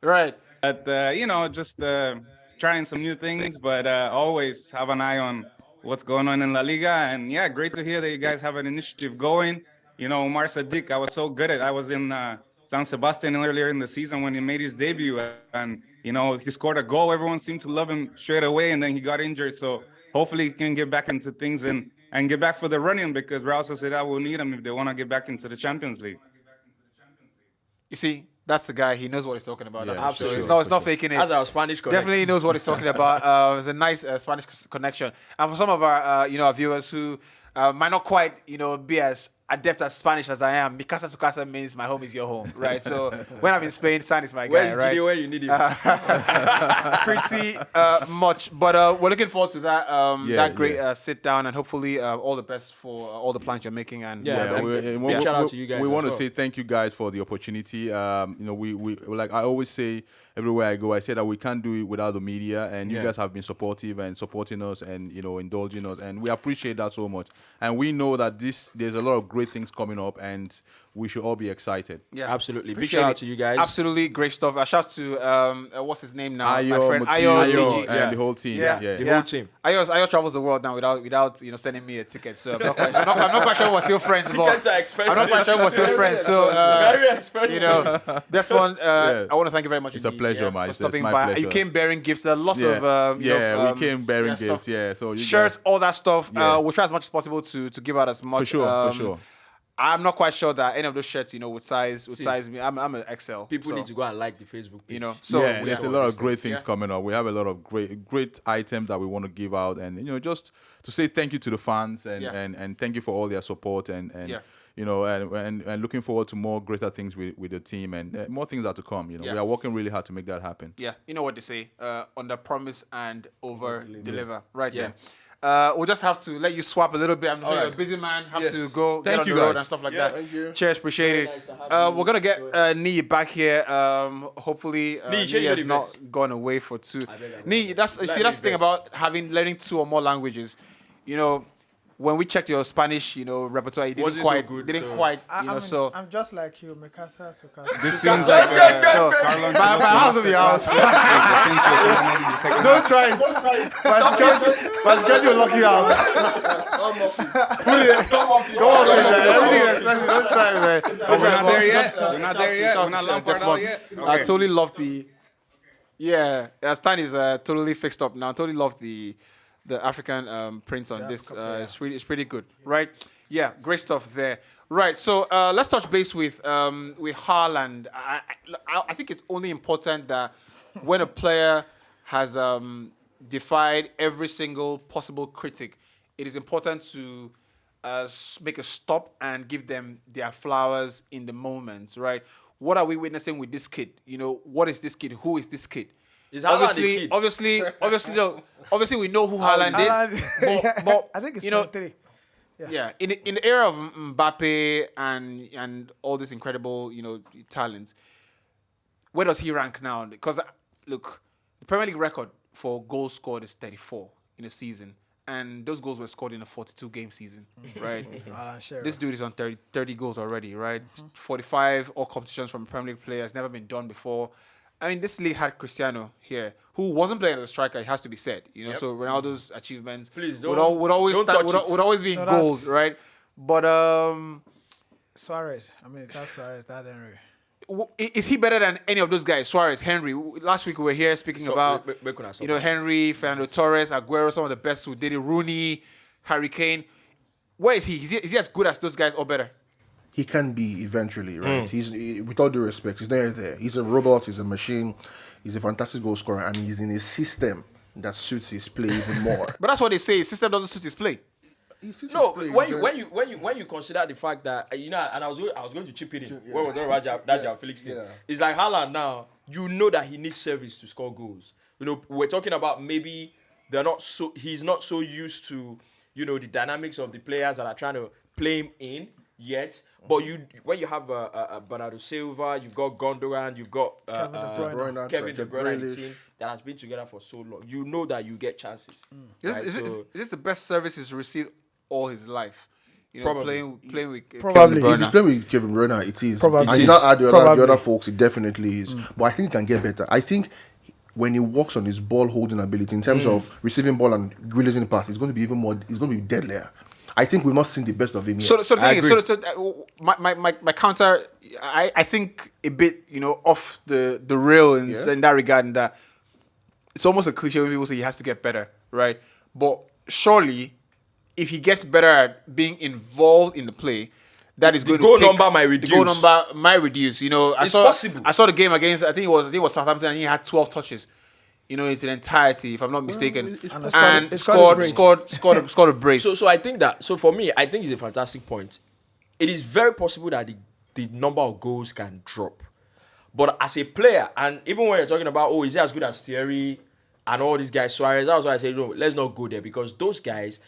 Right. But, just trying some new things, but always have an eye on what's going on in La Liga. And yeah, great to hear that you guys have an initiative going. Umar Sadiq, I was in San Sebastian earlier in the season when he made his debut. And, he scored a goal. Everyone seemed to love him straight away. And then he got injured. So hopefully he can get back into things and get back for the running, because Real Sociedad will need him if they want to get back into the Champions League. You see, that's the guy. He knows what he's talking about. Yeah, That's for absolutely. sure. It's not faking it. That's our Spanish connection. Definitely knows what he's talking about. It's a nice Spanish connection. And for some of our, our viewers who might not quite, be as adept at Spanish as I am, mi casa su casa means my home is your home, right? So when I'm in Spain, San is my Where guy, is right? Gidi where you need him? Pretty much. But we're looking forward to that great sit down, and hopefully all the best for all the plans you're making. And Shout out to you guys We as want to well. say thank you guys for the opportunity. We like I always say, everywhere I go, I say that we can't do it without the media, and you guys have been supportive and supporting us and indulging us, and we appreciate that so much. And we know that there's a lot of great things coming up, and we should all be excited. Yeah, Absolutely. Big Appreciate shout it. out to you guys. Absolutely great stuff. A shout to what's his name now? Ayo, My friend Mutio, Ayo, and yeah. the whole team. Yeah. Yeah. The whole team. Ayo travels the world now without sending me a ticket. So I'm not quite sure we're still friends. Tickets But are expensive. I'm not quite sure we're still friends. So Very expensive. Desmond, Yeah. I want to thank you very much. It's a indeed, pleasure, man. for It's stopping my by. pleasure. You came bearing gifts. Lots Yeah, of we came bearing stuff. gifts. Yeah, so you shirts, guys- all that stuff. Yeah. We'll try as much as possible to give out as much. for sure, for sure. I'm not quite sure that any of those shirts, would size me. I'm an XL. People so, need to go and like the Facebook page. So yeah, there's a lot of these great things, things coming up. We have a lot of great items that we want to give out, and just to say thank you to the fans and thank you for all their support and Yeah. and looking forward to more greater things with the team and more things are to come. We are working really hard to make that happen. Yeah, you know what they say: under promise and over deliver. Right Yeah. then. We'll just have to let you swap a little bit. I'm sure you're a right. busy man. Have Yes. to go get Thank on you, the road guys. and stuff like Yeah, that. thank you. Cheers, appreciate Very it. nice to have you. We're gonna get Nee back here. Hopefully, Nee, show Nee you has the not best. gone away for two. I bet. Nee, that's the thing best. about learning 2 or more languages. When we checked your Spanish, repertoire, you didn't Wasn't so quite, good, didn't so- quite, I'm just like you, Mikasa, Sukasa. This seems like Carlo my house will be house. Don't try it. My security will lock you out. Come on, man. Everything is expensive. Don't try it, man. We're not there yet. We're not there yet. We're not Lampard out yet. I Okay. totally love the. Yeah, Stan is totally fixed up now. Totally love the African prints on this. It's pretty good, right? Yeah, great stuff there. Right, so let's touch base with Haaland. I think it's only important that when a player has defied every single possible critic, it is important to make a stop and give them their flowers in the moment, right? What are we witnessing with this kid? What is this kid? Who is this kid? Is Haaland a kid? Obviously, we know who Haaland is. But I think it's 23. yeah, in the era of Mbappe and all these incredible, talents, where does he rank now? Because look, the Premier League record for goals scored is 34 in a season, and those goals were scored in a 42-game season, right? This dude is on 30 goals already, right? 45 all competitions from a Premier League player has never been done before. I mean, this league had Cristiano here, who wasn't playing as a striker. It has to be said, So Ronaldo's achievements would always be in goals, right? But Suarez. I mean, that's Suarez, that's Henry. is he better than any of those guys? Suarez, Henry. Last week we were here speaking about Henry, Fernando Torres, Aguero, some of the best who did it. Rooney, Harry Kane. Where is he? Is he as good as those guys or better? He can be eventually, right? With all due respect, he's not there. He's a robot. He's a machine. He's a fantastic goal scorer, and he's in a system that suits his play even more. But that's what they say. His system doesn't suit his play. No, when you consider the fact that and I was going to chip it in when we were talking about that Joao Felix thing. Yeah. It's like Haaland now. You know that he needs service to score goals. We're talking about maybe he's not so used to the dynamics of the players that are trying to play him in yet. But when you have Bernardo Silva, you've got Gundogan, you've got Kevin De Bruyne, the team that has been together for so long. You know that you get chances. Is this the best service he's received all his life? Probably. Playing with Probably. Kevin De If he's Bruyne. playing with Kevin Bruyne, it is. Probably. And It you is. not add the Probably. other folks, it definitely is. But I think he can get better. I think when he works on his ball holding ability in terms of receiving ball and releasing pass, it's going to be even more. It's going to be deadlier. I think we've not seen the best of him yet. So the thing is, my counter, I think a bit, off the rail in that regard, in that it's almost a cliche when people say he has to get better, right? But surely, if he gets better at being involved in the play, that is going to goal take, number might reduce. The goal number might reduce. It's possible. I saw the game against, I think it was Southampton, and he had 12 touches. It's an entirety, if I'm not mistaken, and scored a brace. So I think that. So for me, I think it's a fantastic point. It is very possible that the number of goals can drop, but as a player, and even when you're talking about is he as good as Thierry and all these guys, Suarez, that's why I say no, let's not go there, because those guys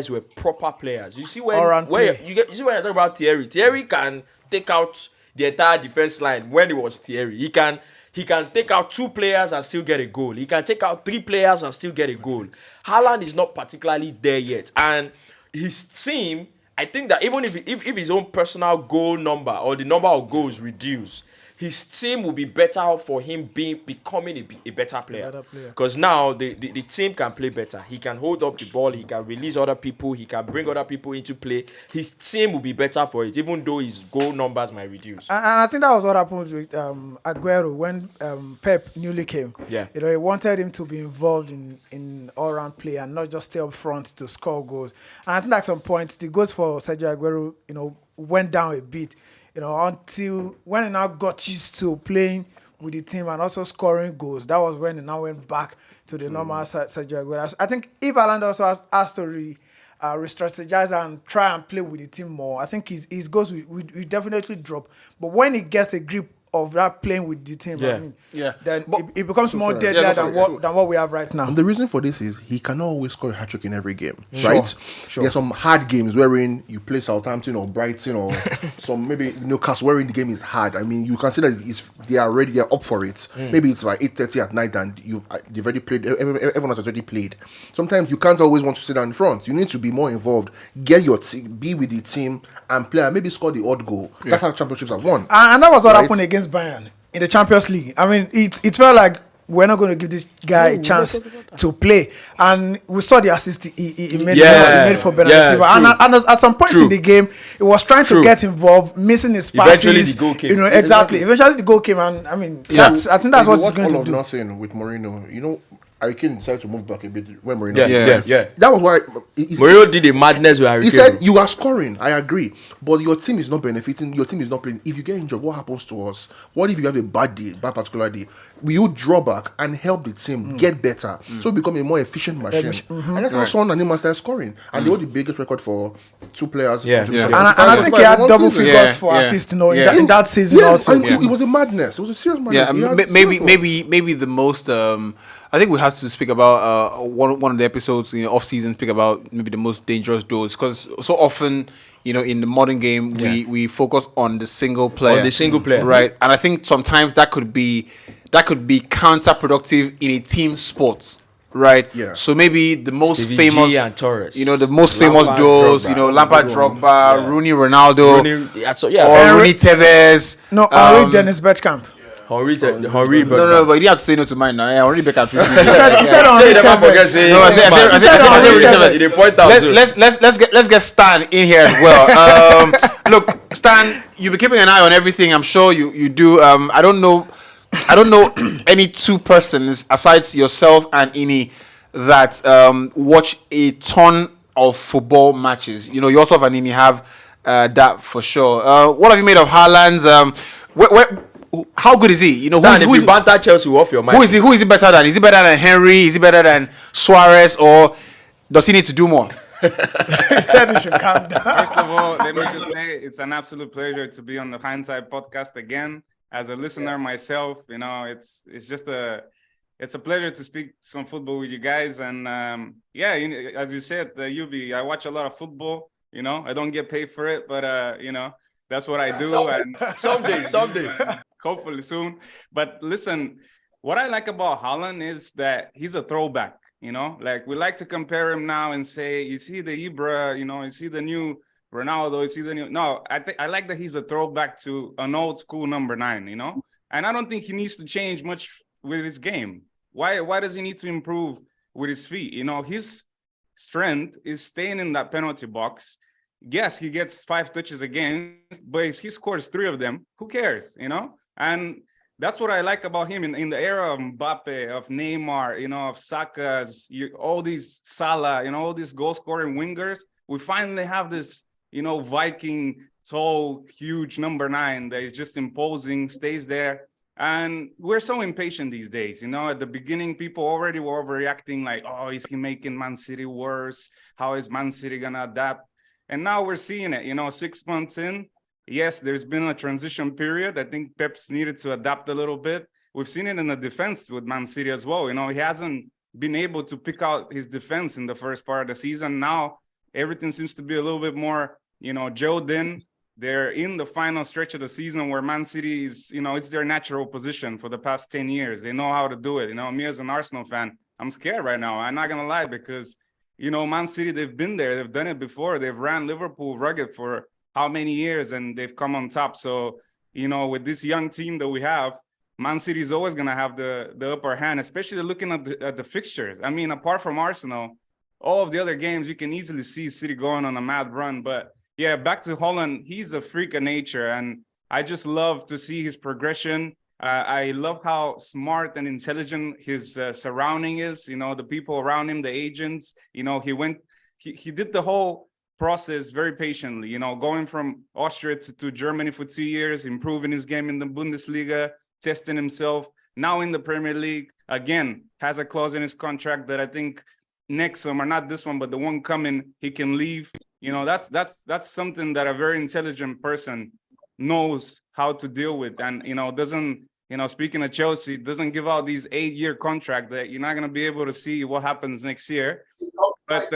were proper players. You see when you're talking about Thierry can take out the entire defense line. When it was Thierry, he can take out 2 players and still get a goal. He can take out 3 players and still get a goal. Haaland is not particularly there yet, and his team I think that even if his own personal goal number or the number of goals reduce, his team will be better for him becoming a better player. Because now the team can play better. He can hold up the ball. He can release other people. He can bring other people into play. His team will be better for it, even though his goal numbers might reduce. And I think that was what happened with Aguero when Pep newly came. Yeah. You know, he wanted him to be involved in all-round play and not just stay up front to score goals. And I think at some point, the goals for Sergio Aguero, you know, went down a bit. You know, until when he now got used to playing with the team and also scoring goals, that was when he now went back to the normal Sergio Aguero. I think if Haaland also has to re-strategize and try and play with the team more, I think his goals will definitely drop. But when he gets a grip of that playing with the team, I mean, then it becomes more deadlier than what we have right now. And the reason for this is he cannot always score a hat-trick in every game, right? Sure. There's some hard games wherein you play Southampton or Brighton or some maybe Newcastle wherein the game is hard. I mean, you can see that they're up for it. Maybe it's like 8:30 at night and they've already played. Everyone has already played. Sometimes you can't always want to sit down in front. You need to be more involved. Get your be with the team and play. And maybe score the odd goal. That's how championships have won. And that was what happened against Bayern in the Champions League. I mean, it felt like we're not going to give this guy a chance to play, and we saw the assist he made for Bernardo Silva. And at some point in the game, he was trying to get involved, missing his passes. Eventually, the goal came. You know, exactly. Eventually, the goal came, and I mean, I think that's what he's going to do. Nothing with Mourinho, you know. Harry Kane decided to move back a bit when Mourinho. That was why Mourinho did a madness with Harry Kane. He said, "You are scoring. I agree, but your team is not benefiting. Your team is not playing. If you get injured, what happens to us? What if you have a bad particular day? Will you draw back and help the team get better, so become a more efficient machine? And that's how Son and him started scoring, and they hold the biggest record for two players. And I think he had double figures for assists, in that season also. And it was a madness. It was a serious madness. Yeah, maybe the most. I think we have to speak about one of the episodes in off season. Speak about maybe the most dangerous duels, because so often, you know, in the modern game we focus on the single player, right? And I think sometimes that could be counterproductive in a team sport, right? Yeah. So maybe the most Stevie famous, G and Torres. you know, the most famous duels, you know, Lampard, Drogba, Rooney, Ronaldo, or Rooney Tevez, Henry Dennis Bergkamp. Henry, no, but you have to say no to mine now. Henry Bergkamp. He said Henry Tevez. Let's get Stan in here as well. Look, Stan, you've been keeping an eye on everything. I'm sure you do. I don't know any two persons aside yourself and Ini that watch a ton of football matches. You know, yourself and Ini have that for sure. What have you made of Haaland's? How good is he? You know, Stan, if you banter Chelsea off your mind. Who is he better than? Is he better than Henry? Is he better than Suarez? Or does he need to do more? First of all, let me just say it's an absolute pleasure to be on the Hindsight Podcast again. As a listener myself, you know, it's a pleasure to speak some football with you guys. And as you said, I watch a lot of football. You know, I don't get paid for it, but you know, that's what I do. And someday. Hopefully soon. But listen, what I like about Haaland is that he's a throwback, you know? Like, we like to compare him now and say, you see the Ibra, you know, you see the new Ronaldo, you see the new... No, I like that he's a throwback to an old school number 9, you know? And I don't think he needs to change much with his game. Why does he need to improve with his feet? You know, his strength is staying in that penalty box. Yes, he gets 5 touches again, but if he scores 3 of them, who cares, you know? And that's what I like about him in the era of Mbappe, of Neymar, you know, of Saka's, all these Salah, you know, all these goal-scoring wingers. We finally have this, you know, Viking, tall, huge number 9 that is just imposing, stays there. And we're so impatient these days, you know. At the beginning, people already were overreacting like, oh, is he making Man City worse? How is Man City going to adapt? And now we're seeing it, you know, 6 months in. Yes, there's been a transition period. I think Pep's needed to adapt a little bit. We've seen it in the defense with Man City as well. You know, he hasn't been able to pick out his defense in the first part of the season. Now, everything seems to be a little bit more, you know, gelled in. They're in the final stretch of the season where Man City is, you know, it's their natural position for the past 10 years. They know how to do it. You know, me as an Arsenal fan, I'm scared right now. I'm not going to lie, because You know, Man City, they've been there. They've done it before. They've ran Liverpool rugged for how many years, and they've come on top. So, you know, with this young team that we have, Man City is always going to have the upper hand, especially looking at the fixtures. I mean, apart from Arsenal, all of the other games, you can easily see City going on a mad run. But yeah, back to Haaland, he's a freak of nature, and I just love to see his progression. I love how smart and intelligent his surrounding is. You know, the people around him, the agents. You know, he did the whole process very patiently. You know, going from Austria to Germany for 2 years, improving his game in the Bundesliga, testing himself. Now in the Premier League, again, has a clause in his contract that I think next summer, not this one, but the one coming, he can leave. You know, that's something that a very intelligent person knows how to deal with, and you know, doesn't, you know, speaking of Chelsea, doesn't give out these 8-year contract that you're not going to be able to see what happens next year. But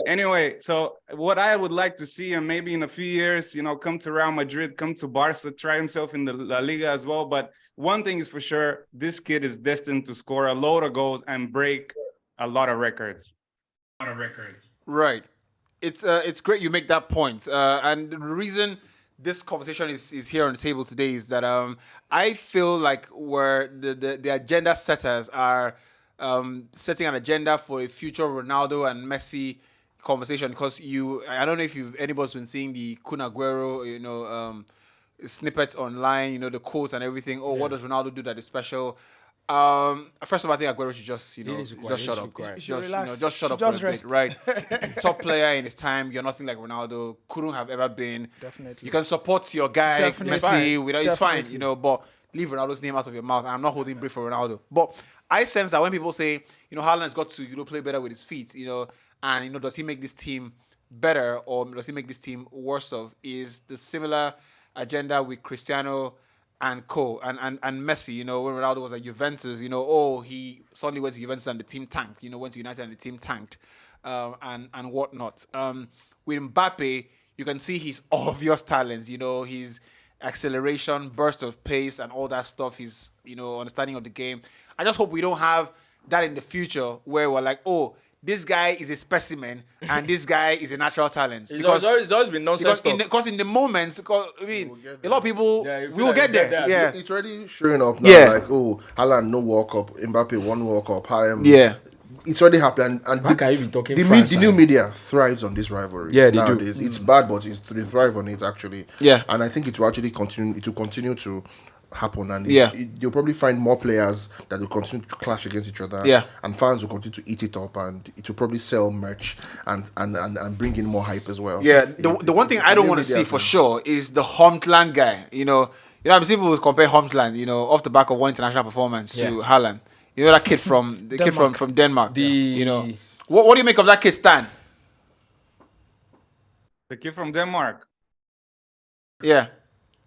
anyway, so what I would like to see, and maybe in a few years, you know, come to Real Madrid, come to Barca, try himself in the La Liga as well. But one thing is for sure, this kid is destined to score a load of goals and break a lot of records. Right. It's great you make that point. And the reason this conversation is here on the table today is that I feel like where the agenda setters are setting an agenda for a future Ronaldo and Messi conversation, because I don't know if anybody's been seeing the Kun Aguero, you know, snippets online, you know, the quotes and everything. Oh, what does Ronaldo do that is special? First of all, I think Aguero should just, you know, just shut up. Just shut up for a bit, right? Top player in his time. You're nothing like Ronaldo. Couldn't have ever been. Definitely. You can support your guy, Definitely. Messi. It's fine, Definitely. you know, but leave Ronaldo's name out of your mouth. I'm not holding brief for Ronaldo. But I sense that when people say, you know, Haaland's got to, you know, play better with his feet, you know, and, you know, does he make this team better or does he make this team worse off, is the similar agenda with Cristiano and and Messi. You know, when Ronaldo was at Juventus, you know, he suddenly went to Juventus and the team tanked. You know, went to United and the team tanked, and whatnot. With Mbappe, you can see his obvious talents. You know, his acceleration, burst of pace, and all that stuff. His, you know, understanding of the game. I just hope we don't have that in the future where we're like, oh, this guy is a specimen and this guy is a natural talent. It's always been nonsense. Because in the moments, I mean, a lot of people, we will like get there. that. Yeah. It's already showing up now. Yeah. Like, oh, Haaland, no World Cup. Mbappe, one World Cup. Yeah. It's already happened. And How can you be talking the France new and- media thrives on this rivalry. Yeah, they do. nowadays. It's bad, but they thrive on it, actually. Yeah. And I think it will actually continue. It will continue to happen, and Yeah. you'll probably find more players that will continue to clash against each other. Yeah. And fans will continue to eat it up, and it will probably sell merch and bring in more hype as well. Yeah, the one thing I don't want to see for sure is the Haaland guy. You know, I've seen people compare Haaland, you know, off the back of one international performance to Haaland. You know, that kid from kid from Denmark. You know, what do you make of that kid, Stan? The kid from Denmark. Yeah.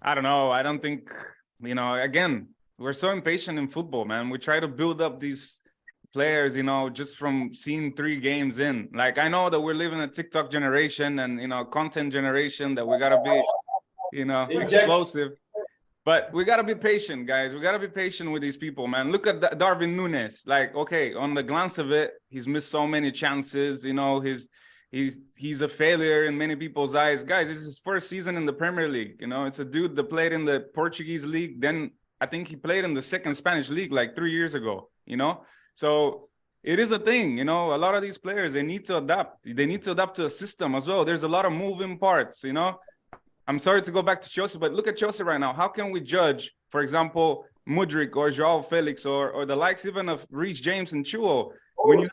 I don't know. I don't think, you know, again, we're so impatient in football, man. We try to build up these players, you know, just from seeing 3 games in. Like, I know that we're living a TikTok generation and, you know, content generation, that we got to be, you know, explosive. But we got to be patient, guys. We got to be patient with these people, man. Look at Darwin Núñez. Like, okay, on the glance of it, he's missed so many chances. You know, he's a failure in many people's eyes. Guys, this is his first season in the Premier League. You know, it's a dude that played in the Portuguese league. Then I think he played in the second Spanish league like 3 years ago, you know? So it is a thing, you know, a lot of these players, they need to adapt. They need to adapt to a system as well. There's a lot of moving parts, you know? I'm sorry to go back to Chelsea, but look at Chelsea right now. How can we judge, for example, Mudryk or Joao Felix or the likes even of Reece James and Chua? When you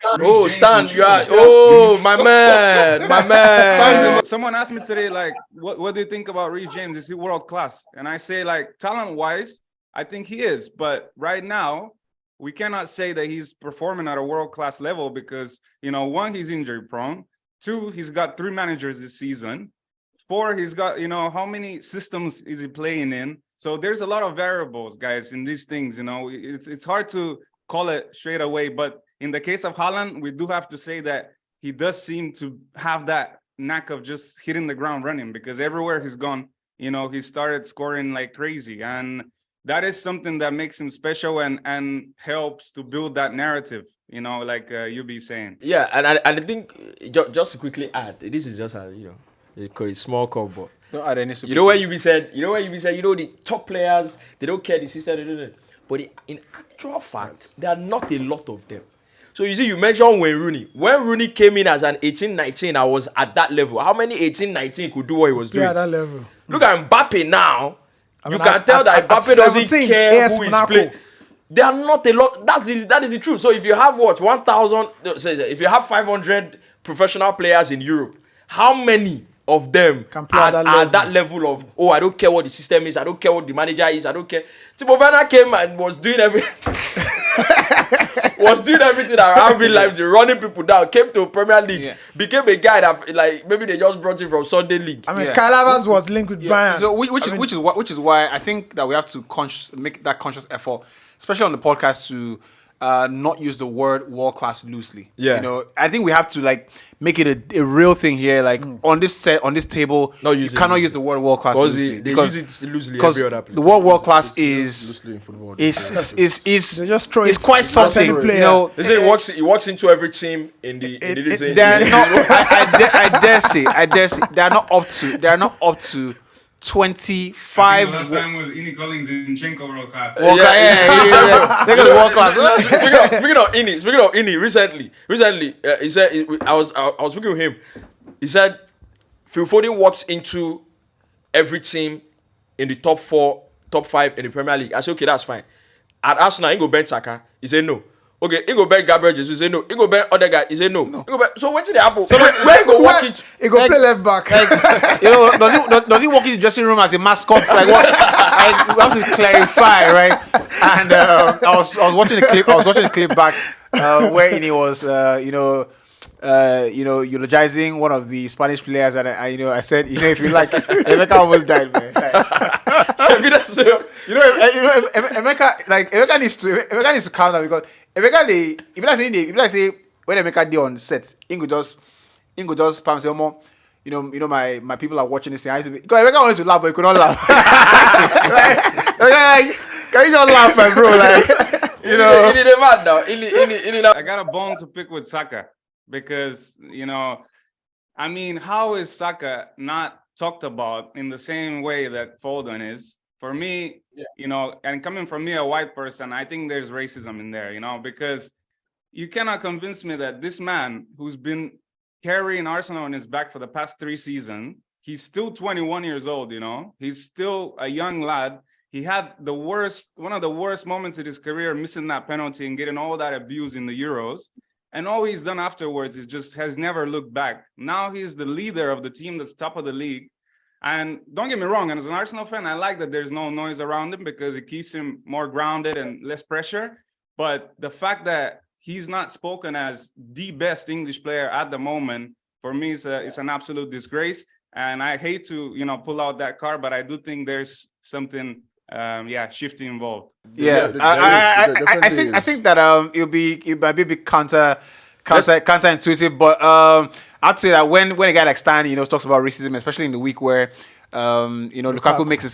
Stan, you are. My man. Someone asked me today, like, what do you think about Reece James? Is he world class? And I say, like, talent-wise, I think he is. But right now, we cannot say that he's performing at a world-class level because, you know, 1, he's injury-prone. 2, he's got 3 managers this season. 4, he's got, you know, how many systems is he playing in? So there's a lot of variables, guys, in these things, you know. It's hard to call it straight away. But in the case of Haaland, we do have to say that he does seem to have that knack of just hitting the ground running, because everywhere he's gone, you know, he started scoring like crazy. And that is something that makes him special and helps to build that narrative, you know, like you be saying. Yeah, and I think just to quickly add, this is just a a small call, but Don't add any you know where you be said, the top players, they don't care the system, they don't. But in actual fact, there are not a lot of them. So you see, you mentioned Wayne Rooney. When Rooney came in as an 18-19, I was at that level. How many 18-19 could do what he was doing? Yeah, that level. Look at Mbappe now. I You mean, can tell that at Mbappe doesn't 17, care AS who is Monaco. playing. There are not a lot. That is the truth. So if you have 1,000, if you have 500 professional players in Europe, how many of them Can play are at that at that level of, oh, I don't care what the system is, I don't care what the manager is, I don't care. Timo Werner came and was doing everything. Was doing everything around real life, running people down, came to Premier League, became a guy that, like, maybe they just brought him from Sunday League. I mean, Kai Havertz was linked with Bayern. So which is why I think that we have to make that conscious effort, especially on the podcast, to not use the word world class loosely. Yeah. You know, I think we have to like make it a real thing here. Like on this table, you cannot use the word world class loosely They use it loosely because every other place. the word world class is Loosely in football. they just throw it's quite something. player. You know, They say he walks into every team in the they are not. I dare say they are not up to 25 last time was Ini Collins in Chenko World Class. They got the world class. Speaking of Ini, recently, he said I was speaking with him. He said Phil Foden walks into every team in the top 4, top 5 in the Premier League. I said, okay, that's fine. At Arsenal, he go bench Saka. He said no. Okay, he go bench Gabriel Jesus. He said no. He go bench other guy. He said no. He go bench, so what's the apple? So where he go walk into? He go play left back. You know, does he walk into the dressing room as a mascot? Like what? Like, we have to clarify, right? And I was watching the clip. I was watching the clip back where he was, eulogizing one of the Spanish players, and I said, if you like, Emeka almost died, man. Emeka needs to calm down, because if I say when Emeka did on set, Ingo just spam say, my people are watching this thing. Because Emeka wanted to laugh, but he could not laugh. Can you just laugh, my bro? I got a bone to pick with Saka because, how is Saka not talked about in the same way that Foden is? For me, and coming from me, a white person, I think there's racism in there, because you cannot convince me that this man who's been carrying Arsenal on his back for the past 3 seasons, he's still 21 years old, he's still a young lad. He had one of the worst moments of his career, missing that penalty and getting all that abuse in the Euros. And all he's done afterwards is just has never looked back. Now he's the leader of the team that's top of the league. And don't get me wrong, and as an Arsenal fan, I like that there's no noise around him because it keeps him more grounded and less pressure. But the fact that he's not spoken as the best English player at the moment, for me, it's an absolute disgrace. And I hate to, pull out that card, but I do think there's something, shifting involved. Yeah, I think that it might be a bit counterintuitive, but I'd say that when a guy like Stan, talks about racism, especially in the week where Lukaku makes the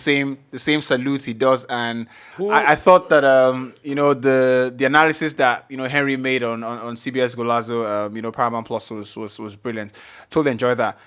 same salutes he does, and I thought that the analysis that Henry made on CBS Golazo, Paramount Plus was brilliant. Totally enjoyed that.